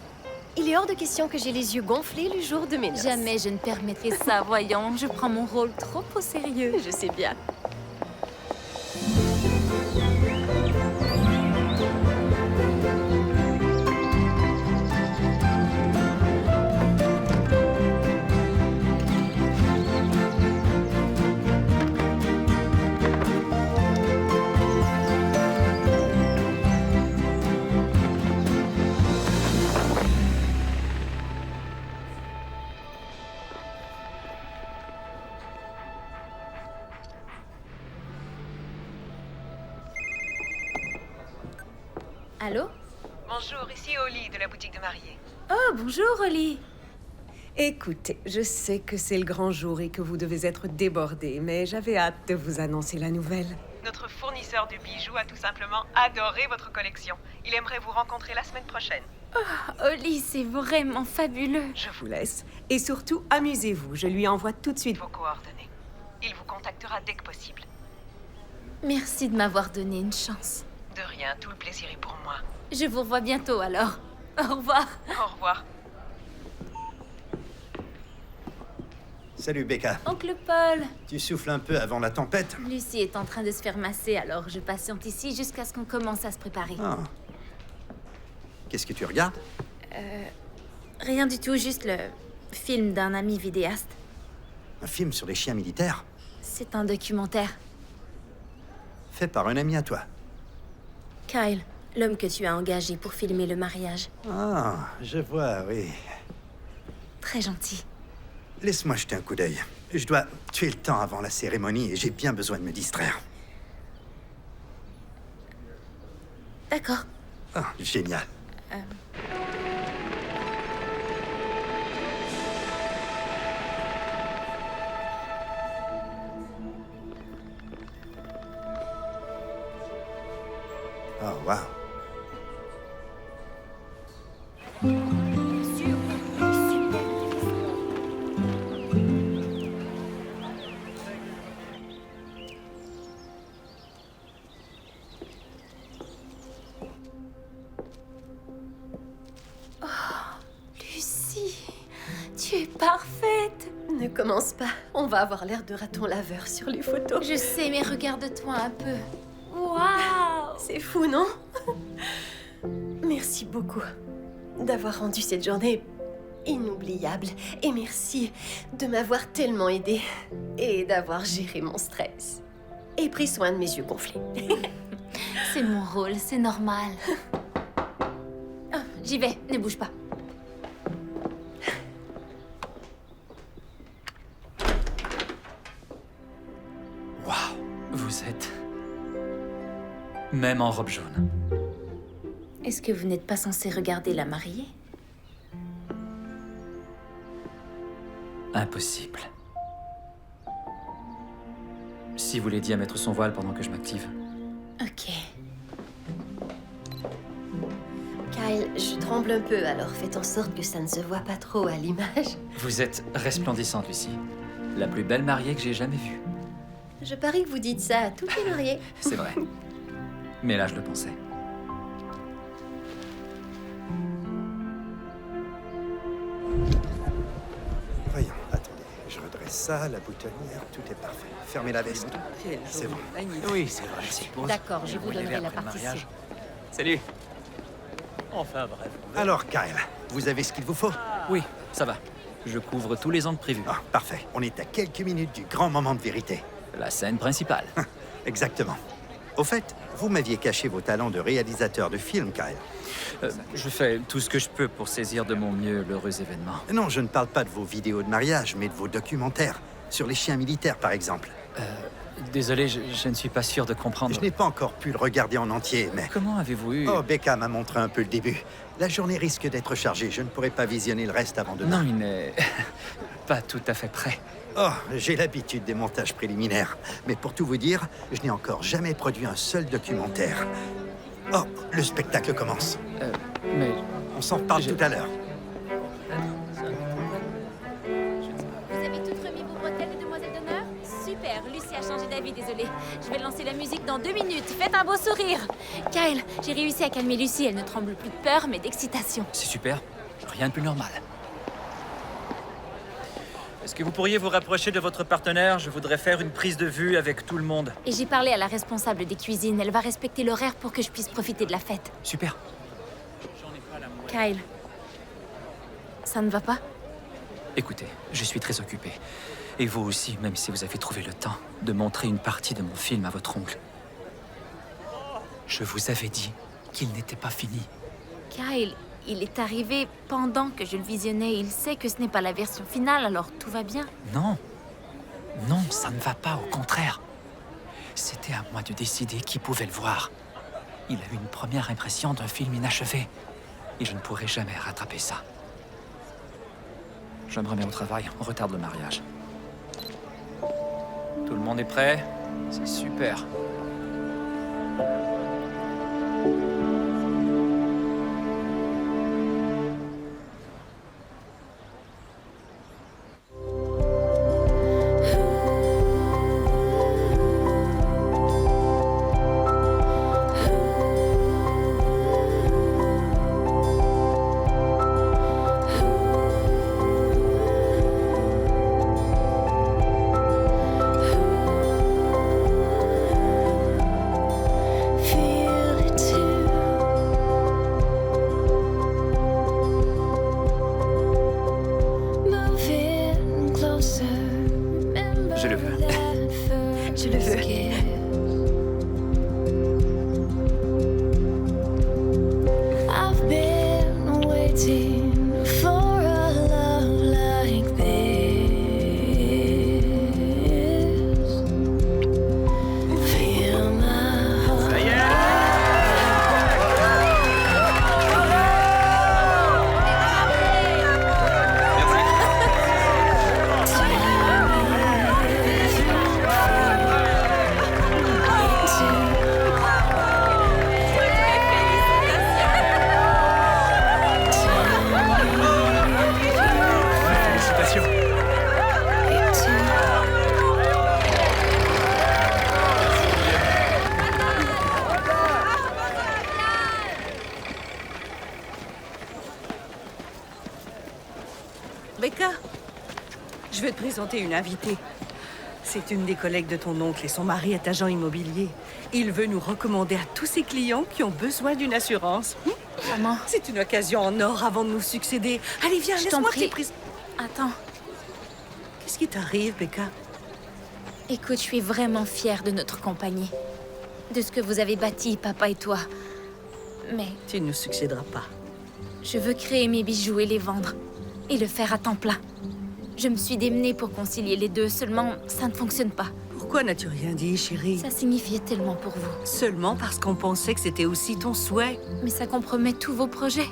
Il est hors de question que j'ai les yeux gonflés le jour de mes noces.
Jamais je ne permettrai ça, voyons. Je prends mon rôle trop au sérieux.
Je sais bien.
Allô?
Bonjour, ici Oli de la boutique de mariée.
Oh, bonjour, Oli.
Écoutez, je sais que c'est le grand jour et que vous devez être débordés, mais j'avais hâte de vous annoncer la nouvelle.
Notre fournisseur de bijoux a tout simplement adoré votre collection. Il aimerait vous rencontrer la semaine prochaine.
Oli, c'est vraiment fabuleux.
Je vous laisse. Et surtout, amusez-vous. Je lui envoie tout de suite
Vos coordonnées. Il vous contactera dès que possible.
Merci de m'avoir donné une chance.
De rien, tout le plaisir est pour moi.
Je vous revois bientôt alors. Au revoir.
Au revoir.
Salut, Becca.
Oncle Paul.
Tu souffles un peu avant la tempête?
Lucie est en train de se faire masser, alors je patiente ici jusqu'à ce qu'on commence à se préparer.
Ah. Qu'est-ce que tu regardes?
Rien du tout, juste le film d'un ami vidéaste.
Un film sur les chiens militaires?
C'est un documentaire.
Fait par un ami à toi.
Kyle, l'homme que tu as engagé pour filmer le mariage.
Ah, je vois, oui.
Très gentil.
Laisse-moi jeter un coup d'œil. Je dois tuer le temps avant la cérémonie et j'ai bien besoin de me distraire.
D'accord.
Ah, génial. Oh, wow.
Lucie, tu es parfaite.
Ne commence pas. On va avoir l'air de raton laveur sur les photos.
Je sais, mais regarde-toi un peu. Waouh!
C'est fou, non? Merci beaucoup d'avoir rendu cette journée inoubliable. Et merci de m'avoir tellement aidée et d'avoir géré mon stress. Et pris soin de mes yeux gonflés.
C'est mon rôle, c'est normal. Oh, j'y vais, ne bouge pas.
Waouh, vous êtes... Même en robe jaune.
Est-ce que vous n'êtes pas censé regarder la mariée?
Impossible. Si vous l'aidiez à mettre son voile pendant que je m'active.
Ok.
Kyle, je tremble un peu, alors faites en sorte que ça ne se voit pas trop à l'image.
Vous êtes resplendissante, Lucie. La plus belle mariée que j'ai jamais vue.
Je parie que vous dites ça à toutes les mariées.
C'est vrai. Mais là, je le pensais.
Voyons, attendez. Je redresse ça, la boutonnière, tout est parfait. Fermez la veste. C'est bon.
Oui, c'est vrai, je suppose.
D'accord, je vous donnerai la partition.
Salut.
Enfin, bref.
Alors, Kyle, vous avez ce qu'il vous faut?
Oui, ça va. Je couvre tous les angles prévus.
Ah, parfait. On est à quelques minutes du grand moment de vérité.
La scène principale.
Exactement. Au fait, vous m'aviez caché vos talents de réalisateur de films, Kyle.
Je fais tout ce que je peux pour saisir de mon mieux l'heureux événement.
Non, je ne parle pas de vos vidéos de mariage, mais de vos documentaires. Sur les chiens militaires, par exemple.
Désolé, je ne suis pas sûr de comprendre.
Je n'ai pas encore pu le regarder en entier, mais...
Comment avez-vous eu...
Oh, Becca m'a montré un peu le début. La journée risque d'être chargée. Je ne pourrai pas visionner le reste avant demain.
Non, il n'est pas tout à fait prêt.
Oh, j'ai l'habitude des montages préliminaires. Mais pour tout vous dire, je n'ai encore jamais produit un seul documentaire. Oh, le spectacle commence.
Mais...
On s'en reparle tout à l'heure.
Vous avez toutes remis vos bretelles de demoiselle d'honneur? Super, Lucie a changé d'avis, désolée. Je vais lancer la musique dans 2 minutes. Faites un beau sourire. Kyle, j'ai réussi à calmer Lucie. Elle ne tremble plus de peur, mais d'excitation.
C'est super. Rien de plus normal. Est-ce que vous pourriez vous rapprocher de votre partenaire? Je voudrais faire une prise de vue avec tout le monde.
Et j'ai parlé à la responsable des cuisines. Elle va respecter l'horaire pour que je puisse profiter de la fête.
Super.
Kyle, ça ne va pas?
Écoutez, je suis très occupé. Et vous aussi, même si vous avez trouvé le temps de montrer une partie de mon film à votre oncle. Je vous avais dit qu'il n'était pas fini.
Kyle, il est arrivé pendant que je le visionnais. Il sait que ce n'est pas la version finale, alors tout va bien.
Non. Non, ça ne va pas, au contraire. C'était à moi de décider qui pouvait le voir. Il a eu une première impression d'un film inachevé. Et je ne pourrai jamais rattraper ça. Je me remets au travail, on retarde le mariage. Tout le monde est prêt? C'est super.
Becca, je veux te présenter une invitée. C'est une des collègues de ton oncle et son mari est agent immobilier. Il veut nous recommander à tous ses clients qui ont besoin d'une assurance.
Maman.
C'est une occasion en or avant de nous succéder. Allez, viens,
Je t'en
laisse-moi
prie.
te présenter.
Attends.
Qu'est-ce qui t'arrive, Becca?
Écoute, je suis vraiment fière de notre compagnie. De ce que vous avez bâti, papa et toi. Mais
Tu ne succéderas pas.
je veux créer mes bijoux et les vendre. Et le faire à temps plein. Je me suis démenée pour concilier les deux, seulement ça ne fonctionne pas.
Pourquoi n'as-tu rien dit, chérie?
Ça signifiait tellement pour vous.
Seulement parce qu'on pensait que c'était aussi ton souhait.
Mais ça compromet tous vos projets.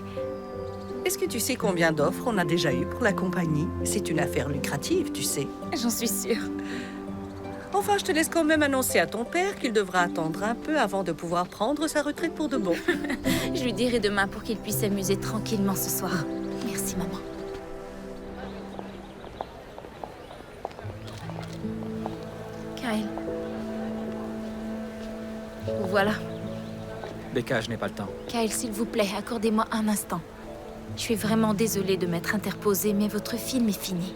Est-ce que tu sais combien d'offres on a déjà eues pour la compagnie? C'est une affaire lucrative, tu sais.
J'en suis sûre.
Enfin, je te laisse quand même annoncer à ton père qu'il devra attendre un peu avant de pouvoir prendre sa retraite pour de bon.
Je lui dirai demain pour qu'il puisse s'amuser tranquillement ce soir. Merci, maman. Kyle. Voilà.
Becca, je n'ai pas le temps.
Kyle, s'il vous plaît, accordez-moi un instant. Je suis vraiment désolée de m'être interposée, mais votre film est fini.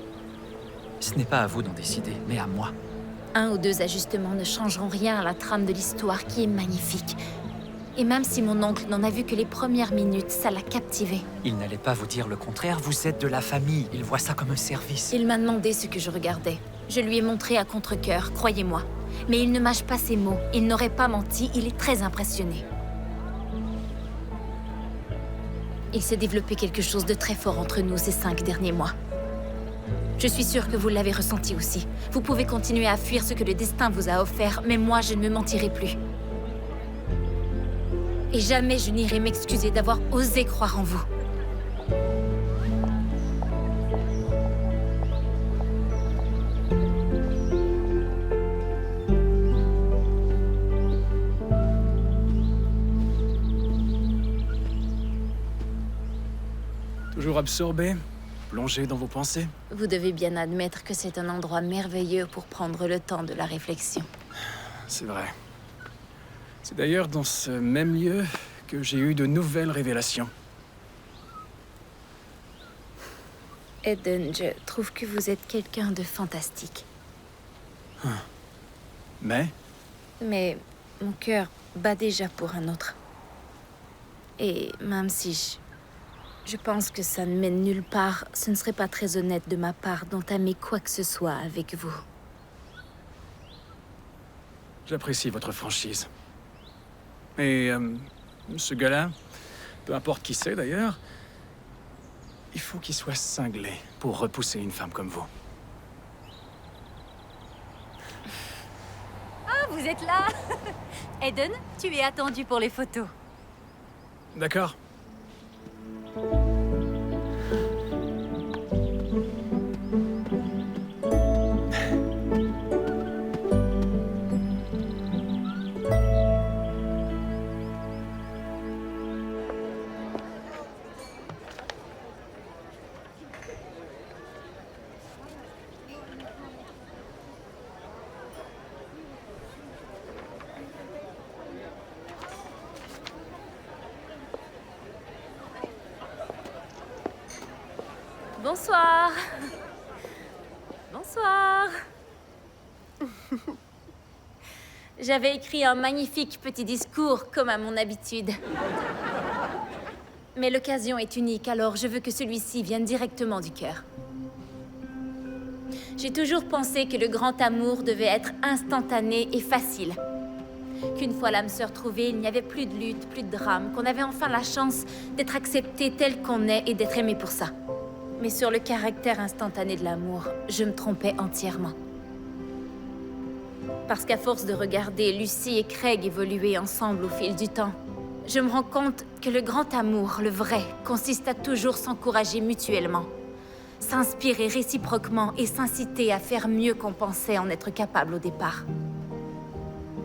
Ce n'est pas à vous d'en décider, mais à moi.
1 ou 2 ajustements ne changeront rien à la trame de l'histoire qui est magnifique. Et même si mon oncle n'en a vu que les premières minutes, ça l'a captivé.
Il n'allait pas vous dire le contraire, vous êtes de la famille. Il voit ça comme un service.
Il m'a demandé ce que je regardais. Je lui ai montré à contre-cœur, croyez-moi. Mais il ne mâche pas ses mots. Il n'aurait pas menti, il est très impressionné. Il s'est développé quelque chose de très fort entre nous ces 5 derniers mois. Je suis sûre que vous l'avez ressenti aussi. Vous pouvez continuer à fuir ce que le destin vous a offert, mais moi, je ne me mentirai plus. Et jamais je n'irai m'excuser d'avoir osé croire en vous.
Toujours absorbé, plongé dans vos pensées.
Vous devez bien admettre que c'est un endroit merveilleux pour prendre le temps de la réflexion.
C'est vrai. C'est d'ailleurs dans ce même lieu que j'ai eu de nouvelles révélations.
Eden, je trouve que vous êtes quelqu'un de fantastique.
Mais
Mais mon cœur bat déjà pour un autre. Et même si je pense que ça ne mène nulle part, ce ne serait pas très honnête de ma part d'entamer quoi que ce soit avec vous.
j'apprécie votre franchise. Et ce gars-là, peu importe qui c'est d'ailleurs, il faut qu'il soit cinglé pour repousser une femme comme vous.
Ah, vous êtes là. Eden, tu es attendu pour les photos.
D'accord.
Bonsoir. Bonsoir. J'avais écrit un magnifique petit discours, comme à mon habitude. Mais l'occasion est unique, alors je veux que celui-ci vienne directement du cœur. J'ai toujours pensé que le grand amour devait être instantané et facile. Qu'une fois l'âme sœur trouvée, il n'y avait plus de lutte, plus de drame, qu'on avait enfin la chance d'être accepté tel qu'on est et d'être aimé pour ça. Mais sur le caractère instantané de l'amour, je me trompais entièrement. Parce qu'à force de regarder Lucy et Craig évoluer ensemble au fil du temps, je me rends compte que le grand amour, le vrai, consiste à toujours s'encourager mutuellement, s'inspirer réciproquement et s'inciter à faire mieux qu'on pensait en être capable au départ.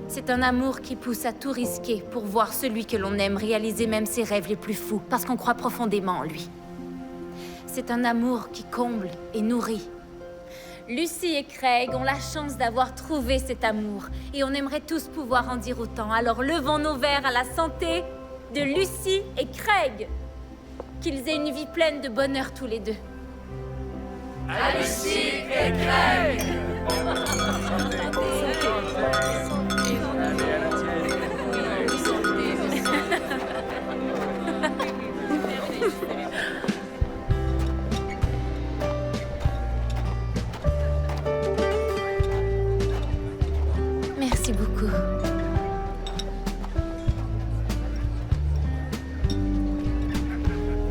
C'est un amour qui pousse à tout risquer pour voir celui que l'on aime réaliser même ses rêves les plus fous, parce qu'on croit profondément en lui. C'est un amour qui comble et nourrit. Lucy et Craig ont la chance d'avoir trouvé cet amour et on aimerait tous pouvoir en dire autant. Alors levons nos verres à la santé de Lucy et Craig. Qu'ils aient une vie pleine de bonheur tous les deux.
à Lucie et Craig.
Merci beaucoup.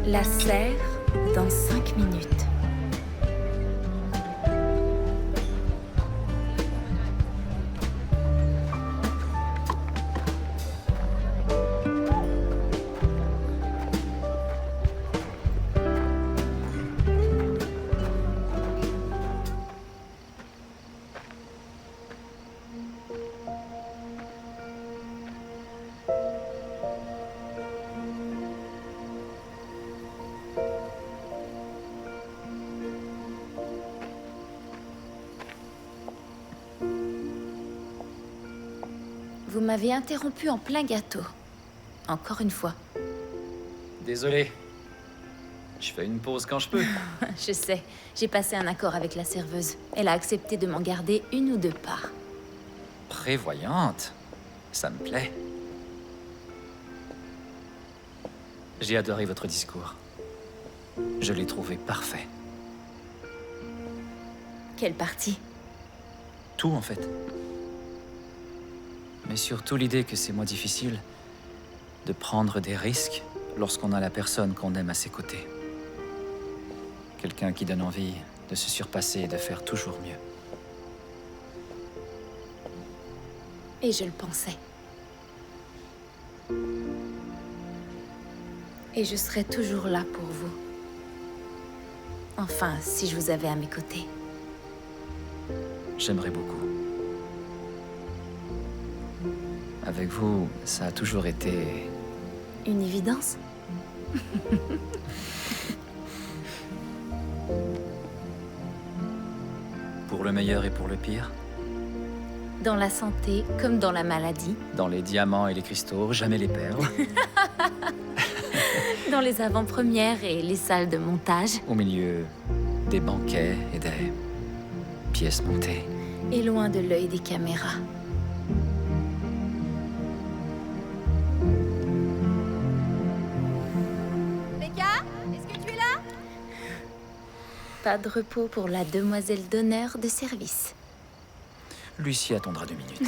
La serre dans 5 minutes. Vous m'avez interrompu en plein gâteau. Encore une fois.
Désolé. Je fais une pause quand je peux.
Je sais, j'ai passé un accord avec la serveuse. Elle a accepté de m'en garder 1 ou 2 parts.
Prévoyante. Ça me plaît. J'ai adoré votre discours. Je l'ai trouvé parfait.
Quelle partie?
Tout, en fait. Mais surtout l'idée que c'est moins difficile de prendre des risques lorsqu'on a la personne qu'on aime à ses côtés. Quelqu'un qui donne envie de se surpasser et de faire toujours mieux.
Et je le pensais. Et je serai toujours là pour vous. Enfin, si je vous avais à mes côtés.
J'aimerais beaucoup. Avec vous, ça a toujours été...
Une évidence?
Pour le meilleur et pour le pire.
Dans la santé comme dans la maladie.
Dans les diamants et les cristaux, jamais les perles.
Dans les avant-premières et les salles de montage.
Au milieu des banquets et des pièces montées.
Et loin de l'œil des caméras.
Becca, est-ce que tu es là?
Pas de repos pour la demoiselle d'honneur de service.
Lucie attendra 2 minutes.